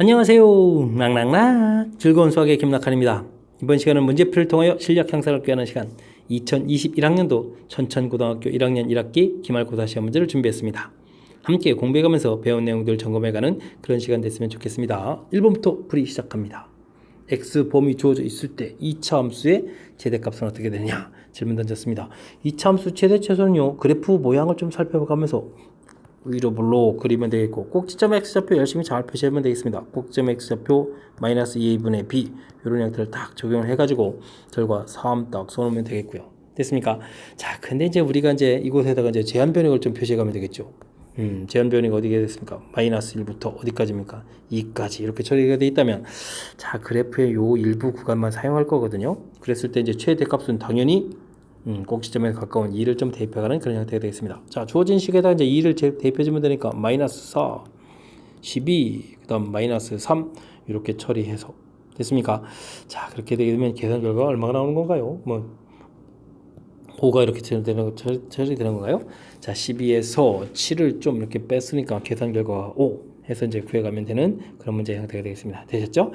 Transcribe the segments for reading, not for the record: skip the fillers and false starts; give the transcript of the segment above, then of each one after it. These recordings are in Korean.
안녕하세요. 락락락 즐거운 수학의 김락한입니다. 이번 시간은 문제풀이를 통하여 실력 향상을 꾀하는 시간 2021학년도 천천고등학교 1학년 1학기 기말고사 시험 문제를 준비했습니다. 함께 공부해가면서 배운 내용들 점검해가는 그런 시간 됐으면 좋겠습니다. 1번부터 풀이 시작합니다. x범위 주어져 있을 때 2차 함수의 최대값은 어떻게 되느냐 질문 던졌습니다. 2차 함수 최대 최소는요 그래프 모양을 좀 살펴가면서 위로 볼로 그리면 되겠고 꼭지점 x좌표 열심히 잘 표시하면 되겠습니다. 꼭지점 x좌표 마이너스 2a분의 b 이런 형태를 딱 적용을 해가지고 결과 3 딱 써놓으면 되겠고요. 됐습니까? 자, 근데 이제 우리가 이제 이곳에다가 이제 제한 변형을 좀 표시해가면 되겠죠. 제한 변형이 어디게 됐습니까? 마이너스 1부터 어디까지입니까? 2까지 이렇게 처리가 되어 있다면 자, 그래프의 요 일부 구간만 사용할 거거든요. 그랬을 때 이제 최대값은 당연히 꼭지점에 가까운 2를 좀 대입해가는 그런 형태가 되겠습니다. 자, 주어진 식에다 이제 2를 대입해주면 되니까 마이너스 4, 12, 그 다음 마이너스 3 이렇게 처리해서 됐습니까? 자, 그렇게 되게 되면 계산 결과가 얼마가 나오는 건가요? 뭐 5가 이렇게 처리되는 건가요? 자, 12에서 7을 좀 이렇게 뺐으니까 계산 결과가 5 해서 이제 구해가면 되는 그런 문제 형태가 되겠습니다. 되셨죠?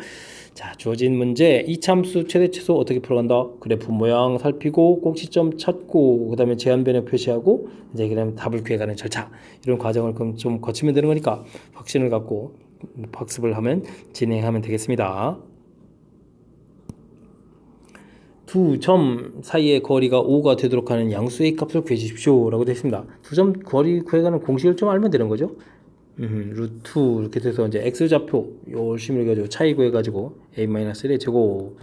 자, 주어진 문제 이참수 최대 최소 어떻게 풀어간다? 그래프 모양 살피고 꼭지점 찾고 그 다음에 제한 변형 표시하고 이제 그다음에 답을 구해가는 절차 이런 과정을 그럼 좀 거치면 되는 거니까 확신을 갖고 학습을 하면 진행하면 되겠습니다. 두 점 사이의 거리가 5가 되도록 하는 양수의 값을 구해주십시오 라고 되어 있습니다. 두 점 거리 구해가는 공식을 좀 알면 되는 거죠. 루트 이렇게 돼서 이제 x좌표 열심히 해가지고 차이 구해가지고 a-1의 제곱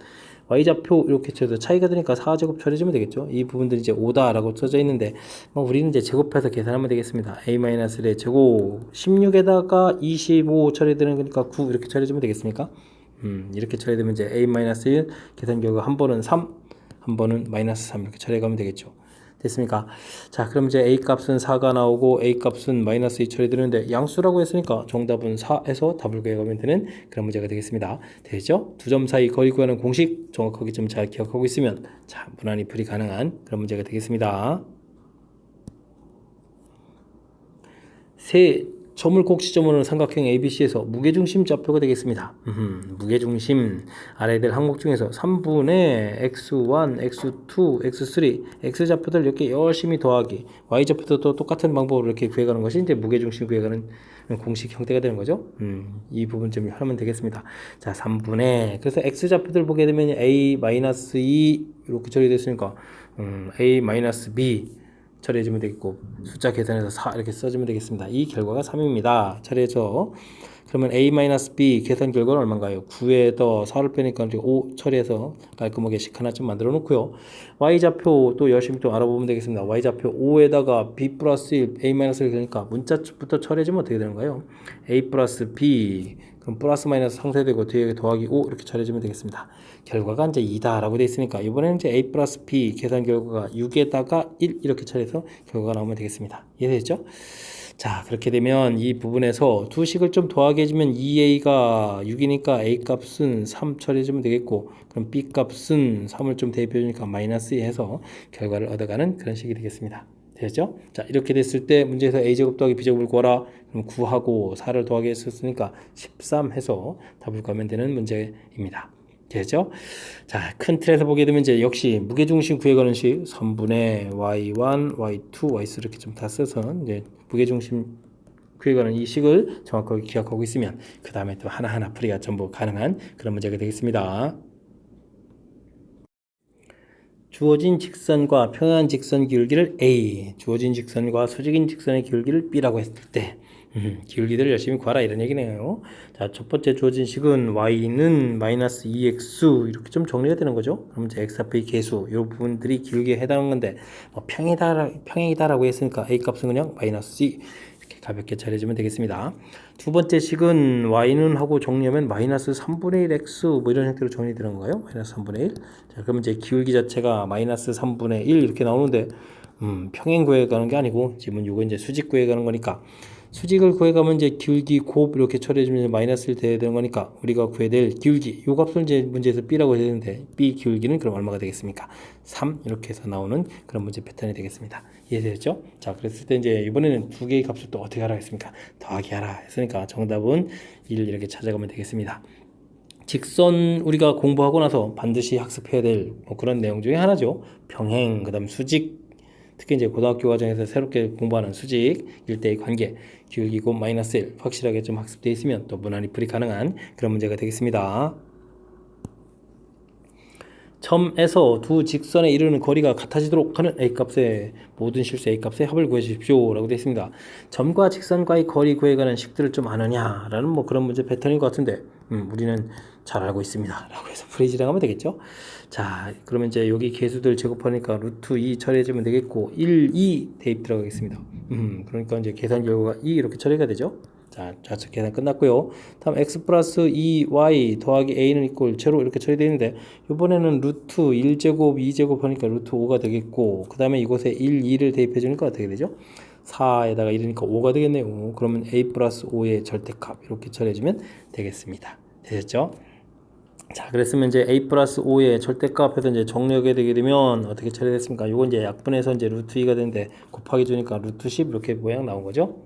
y좌표 이렇게 쳐서 차이가 되니까 4제곱 처리해주면 되겠죠. 이 부분들이 이제 5다 라고 써져 있는데 우리는 이제 제곱해서 계산하면 되겠습니다. a-1의 제곱 16에다가 25 처리되는 거니까 9 이렇게 처리해주면 되겠습니까? 이렇게 처리되면 이제 a-1 계산 결과 한 번은 3 한 번은 마이너스 3 이렇게 처리해가면 되겠죠. 됐습니까? 자, 그럼 이제 a 값은 4가 나오고 a 값은 마이너스 2 처리되는데 양수라고 했으니까 정답은 4에서 답을 구해가면 되는 그런 문제가 되겠습니다. 되죠? 두 점 사이 거리 구하는 공식 정확하게 좀 잘 기억하고 있으면 자, 무난히 풀이 가능한 그런 문제가 되겠습니다. 세 점을 꼭지점으로 삼각형 ABC에서 무게중심 좌표가 되겠습니다. 무게중심 알아야 될 항목 중에서 3분의 x1, x2, x3, x좌표들 이렇게 열심히 더하기 y좌표도 또 똑같은 방법으로 이렇게 구해가는 것이 이제 무게중심 구해가는 공식 형태가 되는 거죠. 이 부분 좀 하면 되겠습니다. 자, 3분의 그래서 x좌표들 보게 되면 a-2 이렇게 처리됐으니까 a-b 처리해주면 되겠고 숫자 계산해서 4 이렇게 써주면 되겠습니다. 이 결과가 3입니다. 처리해서 그러면 a-b 계산 결과는 얼마인가요? 9에다 4를 빼니까 5 처리해서 깔끔하게 식 하나 좀 만들어 놓고요. y좌표 또 열심히 또 알아보면 되겠습니다. y좌표 5에다가 b 플러스 1 a-1 그러니까 문자부터 처리해주면 어떻게 되는가요? a 플러스 b 그럼 플러스 마이너스 상쇄되고 뒤에 더하기 5 이렇게 처리해주면 되겠습니다. 결과가 이제 2다 라고 되어 있으니까 이번에는 이제 a 플러스 b 계산 결과가 6에다가 1 이렇게 처리해서 결과가 나오면 되겠습니다. 이해되죠? 자, 그렇게 되면 이 부분에서 두 식을 좀 더하게 해주면 2a가 6이니까 a 값은 3 처리해주면 되겠고 그럼 b 값은 3을 좀 대입해주니까 마이너스 2 해서 결과를 얻어가는 그런 식이 되겠습니다. 되죠? 자, 이렇게 됐을 때 문제에서 a제곱 더하기 b제곱을 구하라. 그럼 9하고 4를 더하기 했었으니까 13 해서 답을 구하면 되는 문제입니다. 되죠? 자, 큰 틀에서 보게 되면 이제 역시 무게중심 구해가는 식 3분의 y1, y2, y3 이렇게 좀 다 써서 이제 무게중심 구해가는 이 식을 정확하게 기억하고 있으면 그 다음에 또 하나하나 풀이가 전부 가능한 그런 문제가 되겠습니다. 주어진 직선과 평행한 직선 기울기를 A, 주어진 직선과 수직인 직선의 기울기를 B라고 했을 때 기울기들을 열심히 구하라 이런 얘기네요. 자, 첫 번째 주어진 식은 y는 마이너스 2x 이렇게 좀 정리가 되는 거죠. 그럼 이제 x 앞의 계수 이 부분들이 기울기에 해당하는 건데 평행이다라고 했으니까 a 값은 그냥 마이너스 c 이렇게 가볍게 처리해주면 되겠습니다. 두 번째 식은 y는 하고 정리하면 마이너스 3분의 1 x 뭐 이런 형태로 정리되는 거예요. 마이너스 3분의 1. 자, 그러면 이제 기울기 자체가 마이너스 3분의 1 이렇게 나오는데 평행 구해가는 게 아니고 지금 이거 이제 수직 구해가는 거니까 수직을 구해가면 이제 기울기 곱 이렇게 처리해주면 마이너스를 돼야 되는 거니까 우리가 구해야 될 기울기 요 값을 이제 문제에서 B라고 해야 되는데 B 기울기는 그럼 얼마가 되겠습니까? 3 이렇게 해서 나오는 그런 문제 패턴이 되겠습니다. 이해되셨죠? 자, 그랬을 때 이제 이번에는 두 개의 값을 또 어떻게 하라 했습니까? 더하기 하라 했으니까 정답은 1 이렇게 찾아가면 되겠습니다. 직선 우리가 공부하고 나서 반드시 학습해야 될 뭐 그런 내용 중에 하나죠. 평행, 그다음 수직, 특히 이제 고등학교 과정에서 새롭게 공부하는 수직, 일대의 관계, 기울기 곱 마이너스 1 확실하게 좀 학습되어 있으면 또 무난히 풀이 가능한 그런 문제가 되겠습니다. 점에서 두 직선에 이르는 거리가 같아지도록 하는 A값의 모든 실수 A값의 합을 구해 주십시오 라고 되어 있습니다. 점과 직선과의 거리 구해가는 식들을 좀 아느냐 라는 뭐 그런 문제 패턴인 것 같은데 우리는 잘 알고 있습니다 라고 해서 풀이 진행하면 되겠죠. 자, 그러면 이제 여기 개수들 제곱하니까 루트 2 처리해주면 되겠고 1, 2 대입 들어가겠습니다. 그러니까 이제 계산 결과가 2 이렇게 처리가 되죠. 자, 좌측 계산 끝났고요. 다음 x 플러스 2y 더하기 a는 이꼴 제로 이렇게 처리되어 있는데 이번에는 루트 1제곱 2제곱 하니까 루트 5가 되겠고 그 다음에 이곳에 1, 2를 대입해 주니까 어떻게 되죠? 4에다가 1이니까 5가 되겠네요. 그러면 a 플러스 5의 절대값 이렇게 처리해주면 되겠습니다. 되셨죠? 자, 그랬으면 이제 a 플러스 5의 절대값 해서 이제 정리하게 되게 되면 어떻게 처리됐습니까? 요건 이제 약분해서 이제 루트 2가 되는데 곱하기 주니까 루트 10 이렇게 모양 나온 거죠.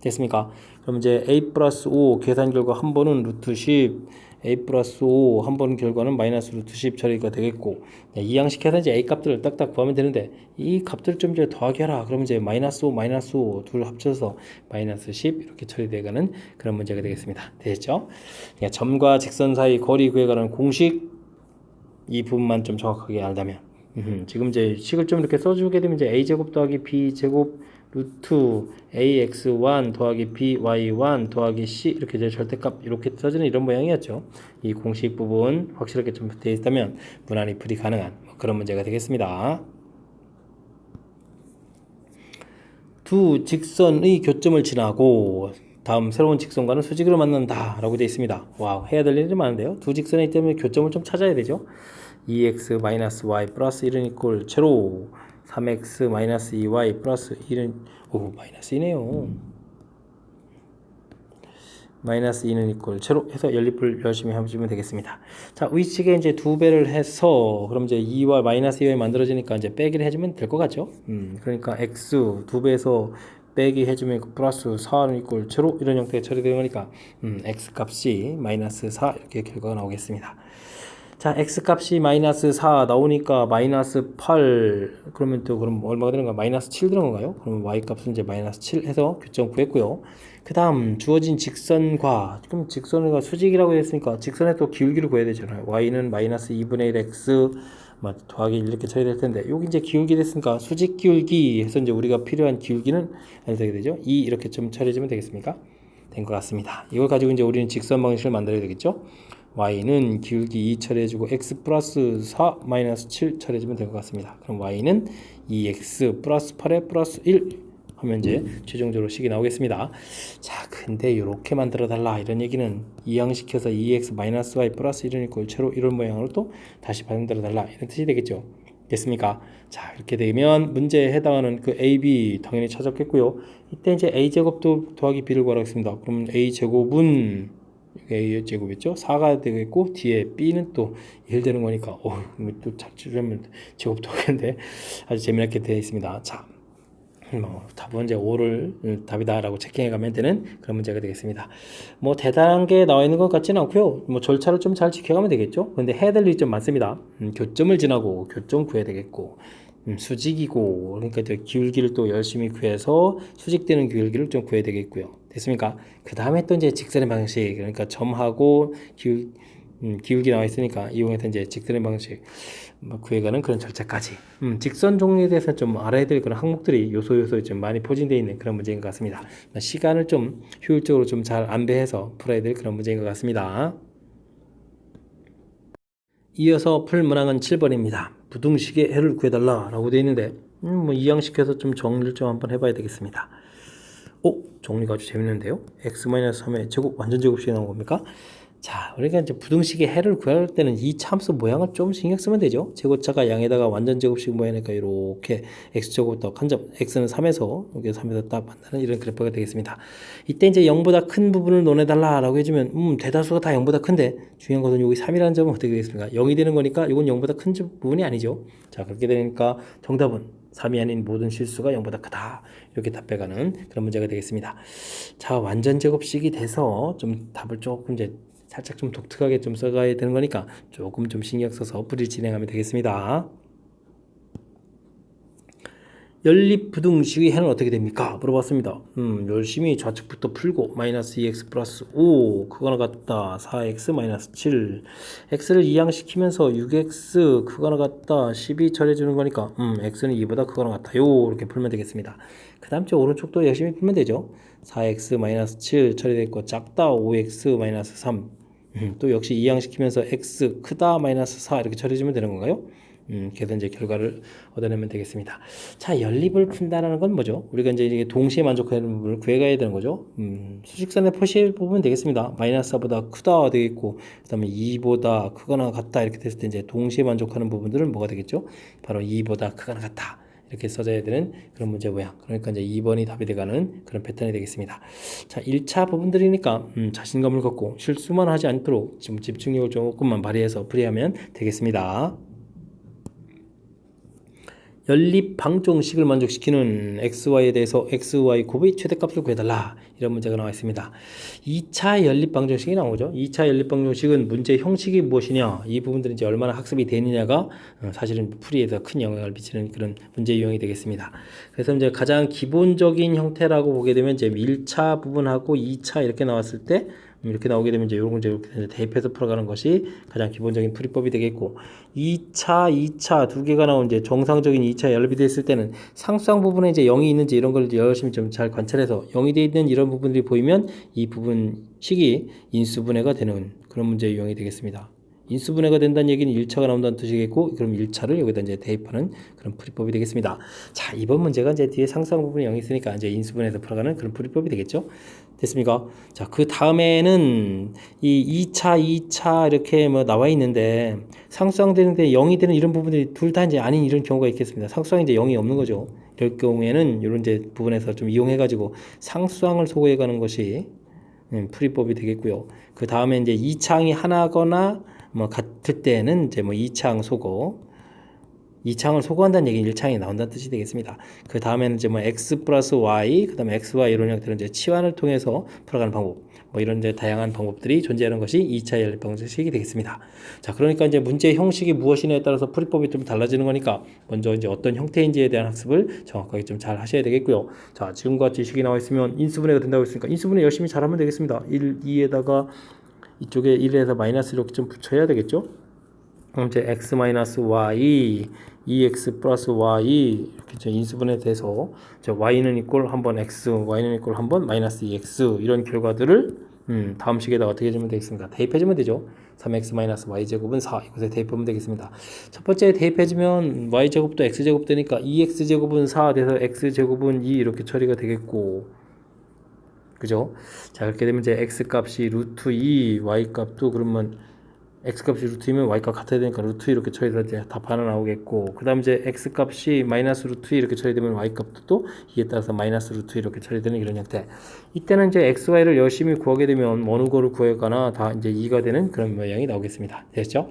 됐습니까? 그럼 이제 a 플러스 5 계산 결과 한 번은 루트 10, a 플러스 5 한 번 결과는 마이너스 루트 10 처리가 되겠고 이 양식해서 이제 a 값들을 딱딱 구하면 되는데 이 값들 좀 이제 더하기 하라. 그러면 이제 마이너스 5, 마이너스 5 둘 합쳐서 마이너스 10 이렇게 처리되가는 그런 문제가 되겠습니다. 되셨죠? 그러니까 점과 직선 사이 거리 구해가는 공식 이 부분만 좀 정확하게 알다면 지금 이제 식을 좀 이렇게 써주게 되면 이제 a제곱 더하기 b제곱 루트 ax1 더하기 by1 더하기 c 이렇게 이제 절대값 이렇게 써지는 이런 모양이었죠. 이 공식 부분 확실하게 좀 되어 있다면 무난히 풀이 가능한 그런 문제가 되겠습니다. 두 직선의 교점을 지나고 다음 새로운 직선과는 수직으로 만난다 라고 되어 있습니다. 와우, 해야 될 일이 많은데요. 두 직선에 있기 때문에 교점을 좀 찾아야 되죠. 2x-y 플러스 1은 이꼴 제로 3x-2y 플러스 1은 마이너스 2네요. 마이너스 2는 이꼴 제로 해서 연립을 열심히 해주면 되겠습니다. 자, 위측에 이제 두 배를 해서 그럼 이제 2와 마이너스 2가 만들어지니까 이제 빼기를 해주면 될 것 같죠. 그러니까 x 두 배에서 빼기 해주면 플러스 4는 이꼴 제로 이런 형태의 처리되는 거니까 x 값이 마이너스 4 이렇게 결과가 나오겠습니다. 자, x 값이 마이너스 4 나오니까 마이너스 8 그러면 또 그럼 얼마가 되는가? 마이너스 7 들어간가요? 그러면 y 값은 이제 마이너스 7 해서 교점 구했고요. 그 다음 주어진 직선과 그럼 직선과 수직이라고 했으니까 직선의 또 기울기를 구해야 되잖아요. y는 마이너스 2분의 1 x 더하기 1 이렇게 처리될 텐데 여기 이제 기울기 됐으니까 수직 기울기 해서 이제 우리가 필요한 기울기는 어떻게 되죠? 2 이렇게 좀 처리해주면 되겠습니까? 된 것 같습니다. 이걸 가지고 이제 우리는 직선 방식을 만들어야 되겠죠? y는 기울기 2 처리해주고 x 플러스 4 마이너스 7 처리해주면 될 것 같습니다. 그럼 y는 2x 플러스 8에 플러스 1 하면 이제 최종적으로 식이 나오겠습니다. 자, 근데 이렇게 만들어 달라 이런 얘기는 이항시켜서 2x 마이너스 y 플러스 1은 이꼴 제로 이런 모양으로 또 다시 만들어 달라 이런 뜻이 되겠죠. 됐습니까? 자, 이렇게 되면 문제에 해당하는 그 a, b 당연히 찾았겠고요. 이때 이제 a제곱도 더하기 b를 구하라겠습니다. 그러면 a제곱은 a 제곱이죠. 4가 되겠고 뒤에 b는 또 1 되는 거니까 또 찾으려면 제곱도 하겠는데 아주 재미있게 되어 있습니다. 자, 답은 이제 5를 답이다 라고 체킹해 가면 되는 그런 문제가 되겠습니다. 뭐 대단한 게 나와 있는 것 같지는 않고요. 뭐 절차를 좀 잘 지켜가면 되겠죠. 근데 해야 될 일이 좀 많습니다. 교점을 지나고 교점 구해야 되겠고 수직이고 그러니까 기울기를 또 열심히 구해서 수직되는 기울기를 좀 구해야 되겠고요. 됐습니까? 그 다음에 또 이제 직선의 방식 그러니까 점하고 기울기 나와 있으니까 이용해서 이제 직선의 방식 구해가는 그런 절차까지 직선 종류에 대해서 좀 알아야 될 그런 항목들이 요소 좀 많이 포진되어 있는 그런 문제인 것 같습니다. 시간을 좀 효율적으로 좀 잘 안배해서 풀어야 될 그런 문제인 것 같습니다. 이어서 풀 문항은 7번입니다. 부등식의 해를 구해달라 라고 되어 있는데 뭐 이항식해서 좀 정리를 좀 한번 해봐야 되겠습니다. 정리가 아주 재밌는데요. x-3의 제곱 완전 제곱식이 나온 겁니까? 자, 우리가 이제 부등식의 해를 구할 때는 이 참수 모양을 좀 신경 쓰면 되죠. 제곱자가 양에다가 완전 제곱식 모양이니까 이렇게 x제곱부터 한 점, x는 3에서 여기 3에서 딱 만나는 이런 그래프가 되겠습니다. 이때 이제 0보다 큰 부분을 논해달라라고 해주면 대다수가 다 0보다 큰데 중요한 것은 여기 3이라는 점은 어떻게 되겠습니까? 0이 되는 거니까 이건 0보다 큰 부분이 아니죠. 자, 그렇게 되니까 정답은 3이 아닌 모든 실수가 0보다 크다. 이렇게 답해가는 그런 문제가 되겠습니다. 자, 완전 제곱식이 돼서 좀 답을 조금 이제 살짝 좀 독특하게 좀 써가야 되는 거니까 조금 좀 신경 써서 풀이를 진행하면 되겠습니다. 연립부등식의 해는 어떻게 됩니까? 물어봤습니다. 열심히 좌측부터 풀고 마이너스 2x 플러스 5 그거나 같다 4x 마이너스 7 x를 이항시키면서 6x 그거나 같다 12 처리해주는 거니까 x는 2보다 그거나 같아요 이렇게 풀면 되겠습니다. 그 다음 주 오른쪽도 열심히 풀면 되죠. 4x 마이너스 7 처리됐고 작다 5x 마이너스 3 또 역시 이항시키면서 x 크다 마이너스 4 이렇게 처리해주면 되는 건가요? 그래서 이제 결과를 얻어내면 되겠습니다. 자, 연립을 푼다라는 건 뭐죠? 우리가 이제 동시에 만족하는 부분을 구해가야 되는 거죠. 수직선에 표시해 보면 되겠습니다. 마이너스 4보다 크다 되겠고, 그 다음에 2보다 크거나 같다 이렇게 됐을 때 이제 동시에 만족하는 부분들은 뭐가 되겠죠? 바로 2보다 크거나 같다. 이렇게 써져야 되는 그런 문제 모양. 그러니까 이제 2번이 답이 돼가는 그런 패턴이 되겠습니다. 자, 1차 부분들이니까 자신감을 갖고 실수만 하지 않도록 좀 집중력을 조금만 발휘해서 풀이하면 되겠습니다. 연립 방정식을 만족시키는 xy에 대해서 xy 곱의 최대값을 구해달라 이런 문제가 나와 있습니다. 2차 연립 방정식이 나오죠. 2차 연립 방정식은 문제 형식이 무엇이냐 이 부분들이 이제 얼마나 학습이 되느냐가 사실은 풀이에 더 큰 영향을 미치는 그런 문제 유형이 되겠습니다. 그래서 이제 가장 기본적인 형태라고 보게 되면 이제 1차 부분하고 2차 이렇게 나왔을 때 이렇게 나오게 되면 이제 이런 문제 이렇게 대입해서 풀어가는 것이 가장 기본적인 풀이법이 되겠고 2차 두 개가 나온 이제 정상적인 2차 연립이 됐을 때는 상수항 부분에 이제 0이 있는지 이런 걸 열심히 좀 잘 관찰해서 0이 되어 있는 이런 부분들이 보이면 이 부분 식이 인수분해가 되는 그런 문제 유형이 되겠습니다. 인수분해가 된다는 얘기는 1차가 나온다는 뜻이겠고 그럼 1차를 여기다 이제 대입하는 그런 풀이법이 되겠습니다. 자, 이번 문제가 이제 뒤에 상수항 부분이 0이 있으니까 이제 인수분해에서 풀어가는 그런 풀이법이 되겠죠. 됐습니까? 자, 그 다음에는 이 2차 이렇게 뭐 나와 있는데 상수항 되는데 0이 되는 이런 부분들이 둘 다 이제 아닌 이런 경우가 있겠습니다. 상수항이 이제 0이 없는 거죠. 이럴 경우에는 이런 이제 부분에서 좀 이용해가지고 상수항을 소거해 가는 것이 풀이법이 되겠고요. 그 다음에 이제 2차항이 하나거나 뭐 같을 때는 이제 뭐 2차항 소거, 2차항을 소거한다는 얘기는 1차항이 나온다는 뜻이 되겠습니다. 그 다음에는 이제 뭐 x 플러스 y, 그 다음에 xy 이런 형태로 이제 치환을 통해서 풀어가는 방법, 뭐 이런 이제 다양한 방법들이 존재하는 것이 2차 연립 방정식이 되겠습니다. 자, 그러니까 이제 문제 형식이 무엇이냐에 따라서 풀이법이 좀 달라지는 거니까 먼저 이제 어떤 형태인지에 대한 학습을 정확하게 좀 잘 하셔야 되겠고요. 자, 지금과 같이 식이 나와 있으면 인수분해가 된다고 했으니까 인수분해 열심히 잘하면 되겠습니다. 1, 2에다가 이쪽에 1에서 마이너스 이렇게 좀 붙여야 되겠죠? 그럼 이제 x 마이너스 y, 2x 플러스 y 이렇게 인수분해 돼서 y는 이꼴 한번 x, y는 이꼴 한번 마이너스 2x 이런 결과들을 다음 식에다 어떻게 해주면 되겠습니까? 대입해주면 되죠. 3x 마이너스 y제곱은 4 이것에 대입하면 되겠습니다. 첫 번째 대입해주면 y제곱도 x제곱 되니까 2x제곱은 4 돼서 x제곱은 2 이렇게 처리가 되겠고 그죠? 자, 그렇게 되면 이제 x값이 루트 2, y값도 그러면 x값이 루트 2면 y값 같아야 되니까 루트 2 이렇게 처리해서 이제 답 하나 나오겠고 그 다음 이제 x값이 마이너스 루트 2 이렇게 처리되면 y값도 또 이에 따라서 마이너스 루트 2 이렇게 처리되는 이런 형태. 이때는 이제 x, y를 열심히 구하게 되면 어느 거를 구하거나 다 이제 2가 되는 그런 모양이 나오겠습니다. 됐죠?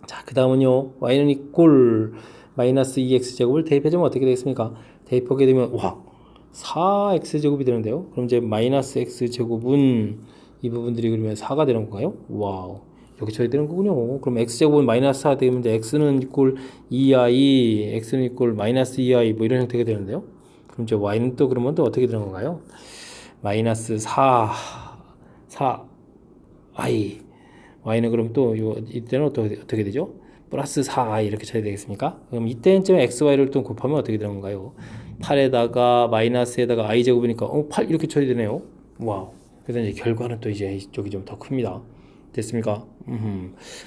자, 그 다음은요 y는 이꼴 마이너스 2x제곱을 대입해주면 어떻게 되겠습니까? 대입하게 되면 와 4x제곱이 되는데요. 그럼 이제 마이너스 x제곱은 이 부분들이 그러면 4가 되는 건가요? 와우. 이렇게 처리되는 거군요. 그럼 x제곱은 마이너스 4 되면 이제 x는 이꼴 2i, x는 이꼴 마이너스 2i 뭐 이런 형태가 되는데요. 그럼 이제 y는 또 그러면 또 어떻게 되는 건가요? 마이너스 4i. y는 그럼 또 이때는 어떻게 되죠? 플러스 4i 이렇게 처리되겠습니까? 그럼 이때쯤 xy를 또 곱하면 어떻게 되는 건가요? 8에다가 마이너스에다가 i제곱이니까 8 이렇게 처리되네요. 와우. 그래서 이제 결과는 또 이제 이쪽이 좀 더 큽니다. 됐습니까?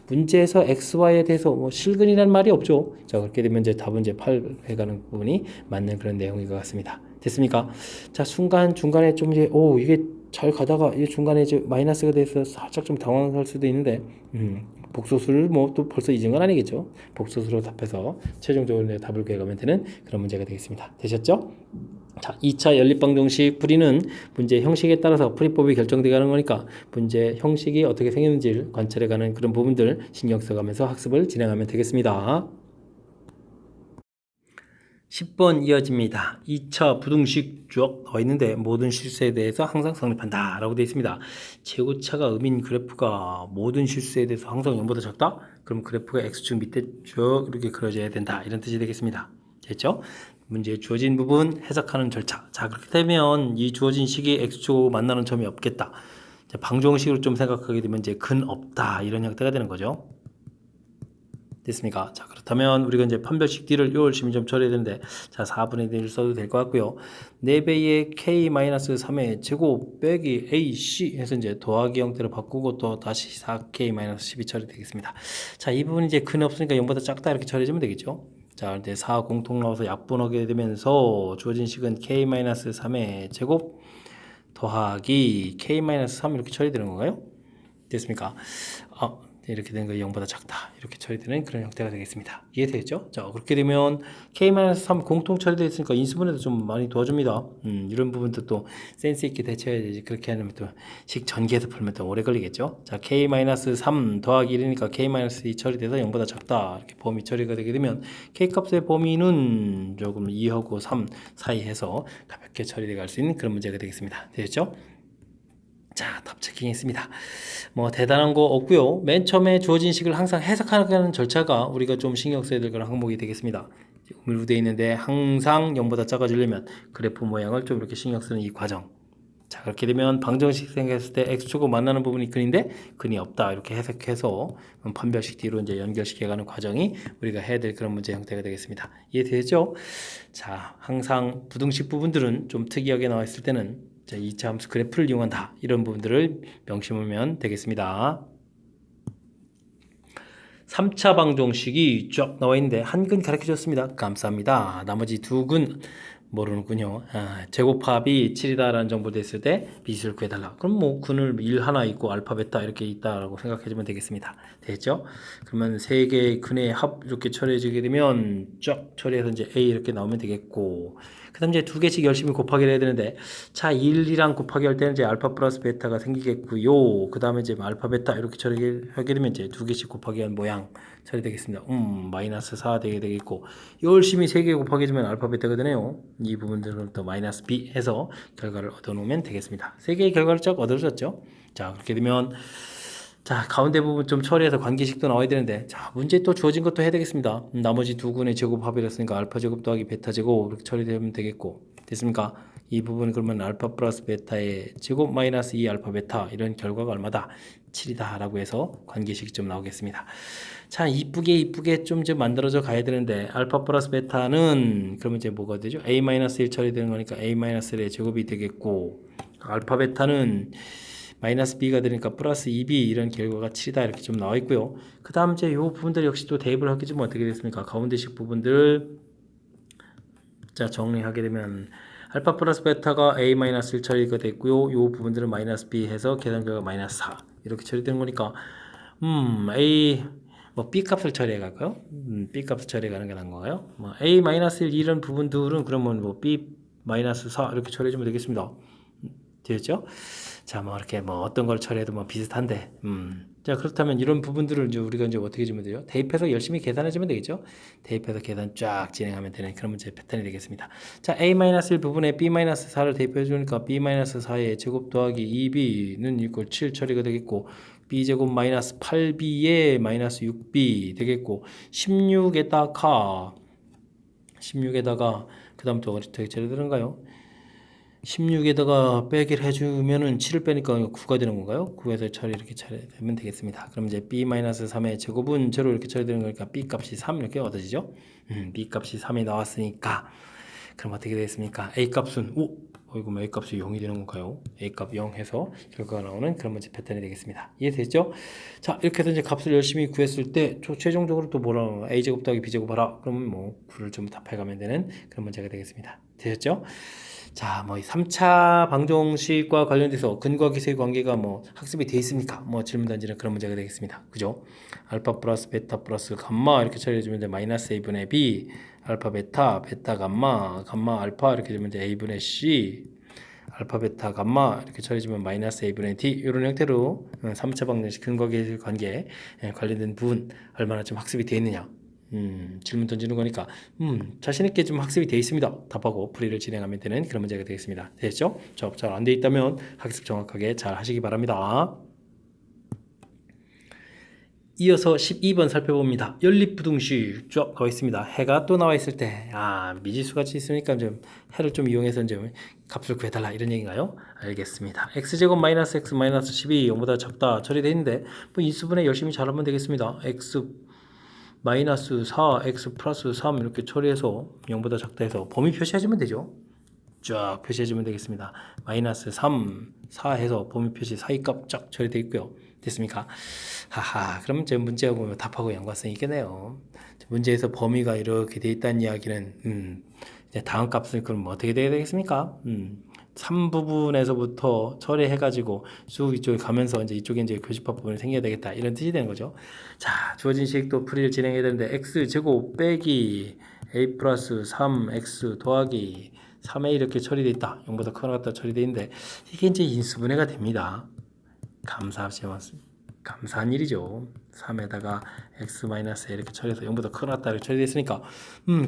문제에서 xy에 대해서 뭐 실근이라는 말이 없죠. 자, 그렇게 되면 이제 답은 이제 8 해가는 부분이 맞는 그런 내용인 것 같습니다. 됐습니까? 자, 순간 중간에 좀 이제 이게 잘 가다가 이 중간에 이제 마이너스가 돼서 살짝 좀 당황할 수도 있는데 복소수를 뭐 또 벌써 잊은 건 아니겠죠. 복소수로 답해서 최종적으로 내 답을 구해가면 되는 그런 문제가 되겠습니다. 되셨죠? 자, 2차 연립방정식 풀이는 문제 형식에 따라서 풀이법이 결정되가는 거니까 문제 형식이 어떻게 생겼는지를 관찰해가는 그런 부분들 신경 써가면서 학습을 진행하면 되겠습니다. 10번 이어집니다. 2차 부등식 쭉 나와 있는데 모든 실수에 대해서 항상 성립한다 라고 되어 있습니다. 최고차가 음인 그래프가 모든 실수에 대해서 항상 0보다 작다? 그럼 그래프가 X축 밑에 쭉 이렇게 그려져야 된다 이런 뜻이 되겠습니다. 됐죠? 문제에 주어진 부분 해석하는 절차. 자, 그렇게 되면 이 주어진 식이 X축하고 만나는 점이 없겠다. 방정식으로 좀 생각하게 되면 이제 근 없다 이런 형태가 되는 거죠. 됐습니까? 자, 그렇다면 우리가 이제 판별식 D를 열심히 좀 처리해야 되는데, 자, 4분의 1 써도 될 것 같고요. 4배의 K-3의 제곱 빼기 AC 해서 이제 더하기 형태로 바꾸고 또 다시 4K-12 처리되겠습니다. 자, 이 부분이 이제 근 없으니까 0보다 작다 이렇게 처리해주면 되겠죠. 자, 이제 4 공통 나와서 약분하게 되면서 주어진 식은 K-3의 제곱 더하기 K-3 이렇게 처리되는 건가요? 됐습니까? 이렇게 된 거 0보다 작다 이렇게 처리되는 그런 형태가 되겠습니다. 이해되겠죠? 자, 그렇게 되면 K-3 공통 처리되어 있으니까 인수분해도 좀 많이 도와줍니다. 이런 부분도 또 센스 있게 대처해야 되지. 그렇게 하면 또 식 전개해서 풀면 또 오래 걸리겠죠? 자, K-3 더하기 1이니까 K-2 처리돼서 0보다 작다 이렇게 범위 처리가 되게 되면 K값의 범위는 조금 2하고 3 사이 해서 가볍게 처리돼 갈 수 있는 그런 문제가 되겠습니다. 되겠죠? 자, 답 체킹했습니다. 뭐 대단한 거 없고요. 맨 처음에 주어진 식을 항상 해석하는 절차가 우리가 좀 신경 써야 될 그런 항목이 되겠습니다. 우밀로 되어 있는데 항상 0보다 작아지려면 그래프 모양을 좀 이렇게 신경 쓰는 이 과정. 자, 그렇게 되면 방정식 생겼을 때 x축하고 만나는 부분이 근인데 근이 없다 이렇게 해석해서 판별식 뒤로 이제 연결시켜가는 과정이 우리가 해야 될 그런 문제 형태가 되겠습니다. 이해되죠? 자, 항상 부등식 부분들은 좀 특이하게 나와 있을 때는 자, 2차 함수 그래프를 이용한다 이런 부분들을 명심하면 되겠습니다. 3차 방정식이 쫙 나와 있는데 한 근 가르쳐 줬습니다. 감사합니다. 나머지 두 근 모르는군요. 제곱합이 7이다라는 정보를 됐을 때 비수를 구해달라. 그럼 뭐 근을 1 하나 있고 알파 베타 이렇게 있다라고 생각해주면 되겠습니다. 됐죠? 그러면 세 개의 근의 합 이렇게 처리해주게 되면 쫙 처리해서 이제 A 이렇게 나오면 되겠고 그 다음 이제 두 개씩 열심히 곱하기를 해야 되는데 자 1이랑 곱하기 할 때는 이제 알파 플러스 베타가 생기겠고요. 그 다음에 이제 알파 베타 이렇게 처리하게 되면 이제 두 개씩 곱하기 한 모양 처리되겠습니다. 마이너스 4 되게 되겠고 열심히 3개 곱하기 해주면 알파 베타가 되네요. 이 부분들은 또 마이너스 B 해서 결과를 얻어놓으면 되겠습니다. 3개의 결과를 쫙 얻어졌죠. 자, 그렇게 되면 자, 가운데 부분 좀 처리해서 관계식도 나와야 되는데 자, 문제 또 주어진 것도 해야 되겠습니다. 나머지 두 근의 제곱합이랬으니까 알파 제곱 더하기 베타 제곱 이렇게 처리되면 되겠고 됐습니까? 이 부분은 그러면 알파 플러스 베타의 제곱 마이너스 2 알파 베타 이런 결과가 얼마다? 7이다 라고 해서 관계식이 좀 나오겠습니다. 자, 이쁘게 좀 만들어져 가야 되는데 알파 플러스 베타는 그러면 이제 뭐가 되죠? A-1 처리되는 거니까 A-1의 제곱이 되겠고 알파 베타는 마이너스 b가 되니까 플러스 2b 이런 결과가 7이다 이렇게 좀 나와 있고요. 그 다음 이제 이 부분들 역시 또 대입을 하게 되면 어떻게 됐습니까? 가운데식 부분들을 자 정리하게 되면 알파 플러스 베타가 a-1 처리가 됐고요. 이 부분들은 마이너스 b 해서 계산 결과 마이너스 4 이렇게 처리되는 거니까 a 뭐 b 값을 처리해 갈까요? b 값을 처리해 가는 게 나은 건가요? 뭐 a-1 이런 부분들은 그러면 뭐 b 마이너스 4 이렇게 처리해 주면 되겠습니다. 되겠죠? 자, 뭐 이렇게 뭐 어떤 걸 처리해도 뭐 비슷한데, 자 그렇다면 이런 부분들을 이제 우리가 이제 어떻게 주면 되죠? 대입해서 열심히 계산해 주면 되겠죠? 대입해서 계산 쫙 진행하면 되는 그런 문제 패턴이 되겠습니다. 자, A-1 부분에 B-4를 대입해 주니까 B-4의 제곱 더하기 2B는 이꼴 7 처리가 되겠고, B제곱 마이너스 8B에 마이너스 6B 되겠고, 16에다가 그 다음 또 어떻게 처리되는가요? 16에다가 빼기를 해주면은 7을 빼니까 9가 되는 건가요? 9에서 처리 이렇게 처리되면 되겠습니다. 그럼 이제 B-3의 제곱은 0 이렇게 처리되는 거니까 B 값이 3 이렇게 얻어지죠? B 값이 3이 나왔으니까 그럼 어떻게 되겠습니까? A 값은 이거 A 값이 0이 되는 건가요? A 값 0 해서 결과가 나오는 그런 문제 패턴이 되겠습니다. 이해되죠? 자, 이렇게 해서 이제 값을 열심히 구했을 때 최종적으로 또 뭐라 A 제곱 더하기 B 제곱 하라. 그러면 뭐 9를 좀 답해가면 되는 그런 문제가 되겠습니다. 되셨죠? 자, 뭐 3차 방정식과 관련돼서 근과 기세의 관계가 뭐 학습이 돼 있습니까? 뭐 질문 던지는 그런 문제가 되겠습니다. 그죠? 알파 플러스 베타 플러스 감마 이렇게 처리해주면 이제 마이너스 a분의 b, 알파 베타, 베타 감마, 감마 알파 이렇게 되면 이제 a분의 c, 알파 베타 감마 이렇게 처리해주면 마이너스 a분의 d 이런 형태로 3차 방정식 근과 기세의 관계에 관련된 부분 얼마나 좀 학습이 돼 있느냐. 질문 던지는 거니까 자신있게 좀 학습이 되어 있습니다. 답하고 풀이를 진행하면 되는 그런 문제가 되겠습니다. 됐죠? 잘 안 돼 있다면 학습 정확하게 잘 하시기 바랍니다. 이어서 12번 살펴봅니다. 연립부등식 쭉 나와 있습니다. 해가 또 나와 있을 때 미지수가 있으니까 좀 해를 좀 이용해서 좀 값을 구해달라 이런 얘기인가요? 알겠습니다. x제곱 마이너스 x 마이너스 12 0보다 작다 처리되어 있는데 뭐 인수분해 열심히 잘하면 되겠습니다. x 마이너스 4, x 플러스 3 이렇게 처리해서 0보다 작다 해서 범위 표시해주면 되죠. 쫙 표시해주면 되겠습니다. 마이너스 3, 4 해서 범위 표시 사이값 쫙 처리되어 있고요. 됐습니까? 하하, 그러면 제 문제하고 답하고 연관성이 있겠네요. 문제에서 범위가 이렇게 되어 있다는 이야기는 이제 다음 값을 그럼 어떻게 돼야 되겠습니까? 3부분에서부터 처리해가지고 쭉 이쪽에 가면서 이제 교집합 부분이 생겨야 되겠다 이런 뜻이 되는 거죠. 자, 주어진 식도 풀이를 진행해야 되는데 x제곱 빼기 a 플러스 3x 더하기 3a 이렇게 처리되어 있다. 0보다 크거나 같다 처리되어 있는데 이게 이제 인수분해가 됩니다. 감사한 일이죠. 3에다가 x-a 이렇게 처리해서 0보다 크거나 같다 이렇게 처리되어 있으니까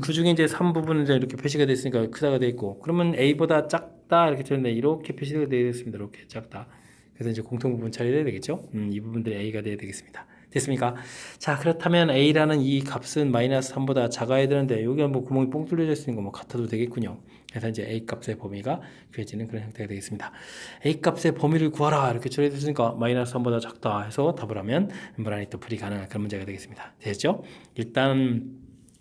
그 중에 이제 3부분은 이렇게 표시가 되어 있으니까 크다가 되어 있고 그러면 a보다 작다 이렇게 처리되는데 이렇게 표시가 되어 있습니다. 이렇게 작다. 그래서 이제 공통 부분 처리돼야 되겠죠. 이 부분들이 a가 돼야 되겠습니다. 됐습니까? 자, 그렇다면 a라는 이 값은 마이너스 3보다 작아야 되는데 여기 뭐 구멍이 뽕 뚫려져 있으니까 뭐 같아도 되겠군요. 그래서 이제 a 값의 범위가 구해지는 그런 형태가 되겠습니다. a 값의 범위를 구하라 이렇게 처리됐으니까 마이너스 3보다 작다 해서 답을 하면 무난히 또 풀이 가능한 그런 문제가 되겠습니다. 됐죠? 일단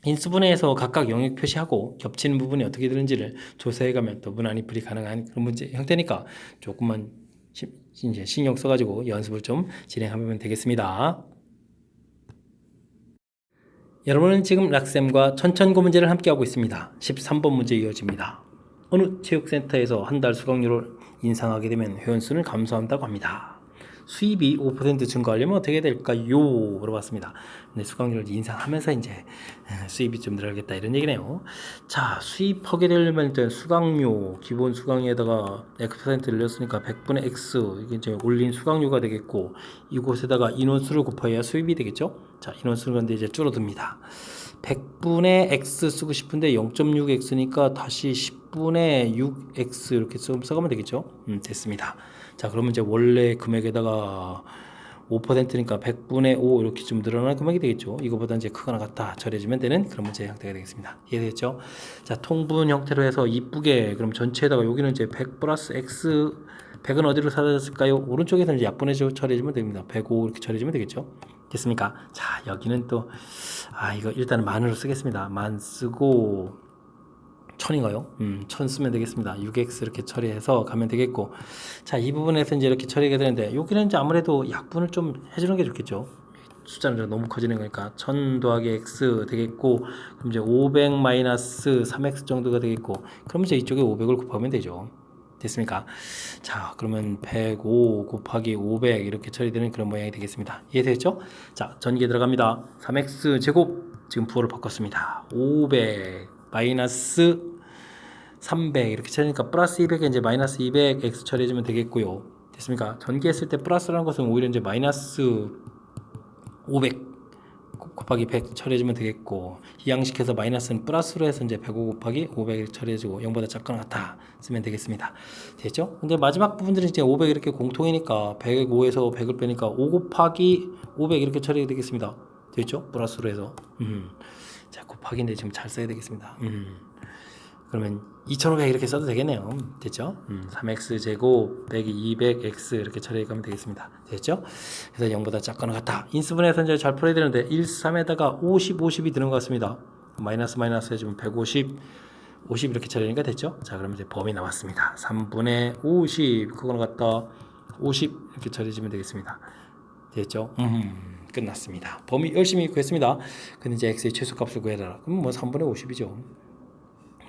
인수분해에서 각각 영역 표시하고 겹치는 부분이 어떻게 되는지를 조사해가면 또 무난히 풀이 가능한 그런 문제 형태니까 조금만 이제 신경 써가지고 연습을 좀 진행하면 되겠습니다. 여러분은 지금 락쌤과 천천고 문제를 함께하고 있습니다. 13번 문제 이어집니다. 어느 체육센터에서 한 달 수강료를 인상하게 되면 회원수는 감소한다고 합니다. 수입이 5% 증가하려면 어떻게 될까요? 물어봤습니다. 네, 수강료를 인상하면서 이제 수입이 좀 늘어나겠다 이런 얘기네요. 자, 수입하게 되려면 일단 수강료, 기본 수강료에다가 X%를 넣었으니까 100분의 X 이게 이제 올린 수강료가 되겠고 이곳에다가 인원수를 곱해야 수입이 되겠죠? 자, 인원수는 근데 이제 줄어듭니다. 100분의 x 쓰고 싶은데 0.6x니까 다시 10분의 6x 이렇게 써가면 되겠죠? 됐습니다. 자, 그러면 이제 원래 금액에다가 5%니까 100분의 5 이렇게 좀 늘어나는 금액이 되겠죠. 이거보다 이제 크거나 같다 처리해주면 되는 그런 문제 형태가 되겠습니다. 이해되겠죠? 자, 통분 형태로 해서 이쁘게 그럼 전체에다가 여기는 이제 100 플러스 x 100은 어디로 사라졌을까요? 오른쪽에서 이제 약분해서 처리해주면 됩니다. 105 이렇게 처리해주면 되겠죠. 됐습니까? 자, 여기는 또 이거 일단은 만으로 쓰겠습니다. 만 쓰고 1000인가요? 1000 쓰면 되겠습니다. 6x 이렇게 처리해서 가면 되겠고 자, 이 부분에서 이제 이렇게 처리가 되는데 여기는 이제 아무래도 약분을 좀 해주는 게 좋겠죠. 숫자는 너무 커지는 거니까 1000 더하기 x 되겠고 그럼 이제 500 마이너스 3x 정도가 되겠고 그럼 이제 이쪽에 500을 곱하면 되죠. 됐습니까? 자, 그러면 105 곱하기 500 이렇게 처리되는 그런 모양이 되겠습니다. 이해되셨죠? 자, 전개 들어갑니다. 3x 제곱 지금 부호를 바꿨습니다. 500 마이너스 300 이렇게 처리니까 플러스 200에 이제 마이너스 200 x 처리해주면 되겠고요. 됐습니까? 전개했을 때 플러스라는 것은 오히려 이제 마이너스 500 곱하기 100 처리해주면 되겠고 이 양식에서 마이너스는 플러스로 해서 이제 105 곱하기 500 처리해주고 0보다 작거나 같다 쓰면 되겠습니다. 됐죠? 근데 마지막 부분들은 이제 500 이렇게 공통이니까 105에서 100을 빼니까 5 곱하기 500 이렇게 처리가 되겠습니다. 됐죠? 플러스로 해서 자, 곱하기인데 지금 잘 써야 되겠습니다. 그러면 2500 이렇게 써도 되겠네요. 됐죠? 3x 제곱 빼기 200x 이렇게 처리해가면 되겠습니다. 됐죠? 그래서 0보다 작거나 같다. 인수분해에서 이제 잘 풀어야 되는데 1, 3에다가 50, 50이 드는 것 같습니다. 마이너스 해주면 150, 50 이렇게 처리하니까 됐죠? 자, 그러면 이제 범위 나왔습니다. 3분의 50 그거는 같다. 50 이렇게 처리해주면 되겠습니다. 됐죠? 끝났습니다. 범위 열심히 구했습니다. 근데 이제 x의 최소값을 구해라. 그럼 뭐 3분의 50이죠.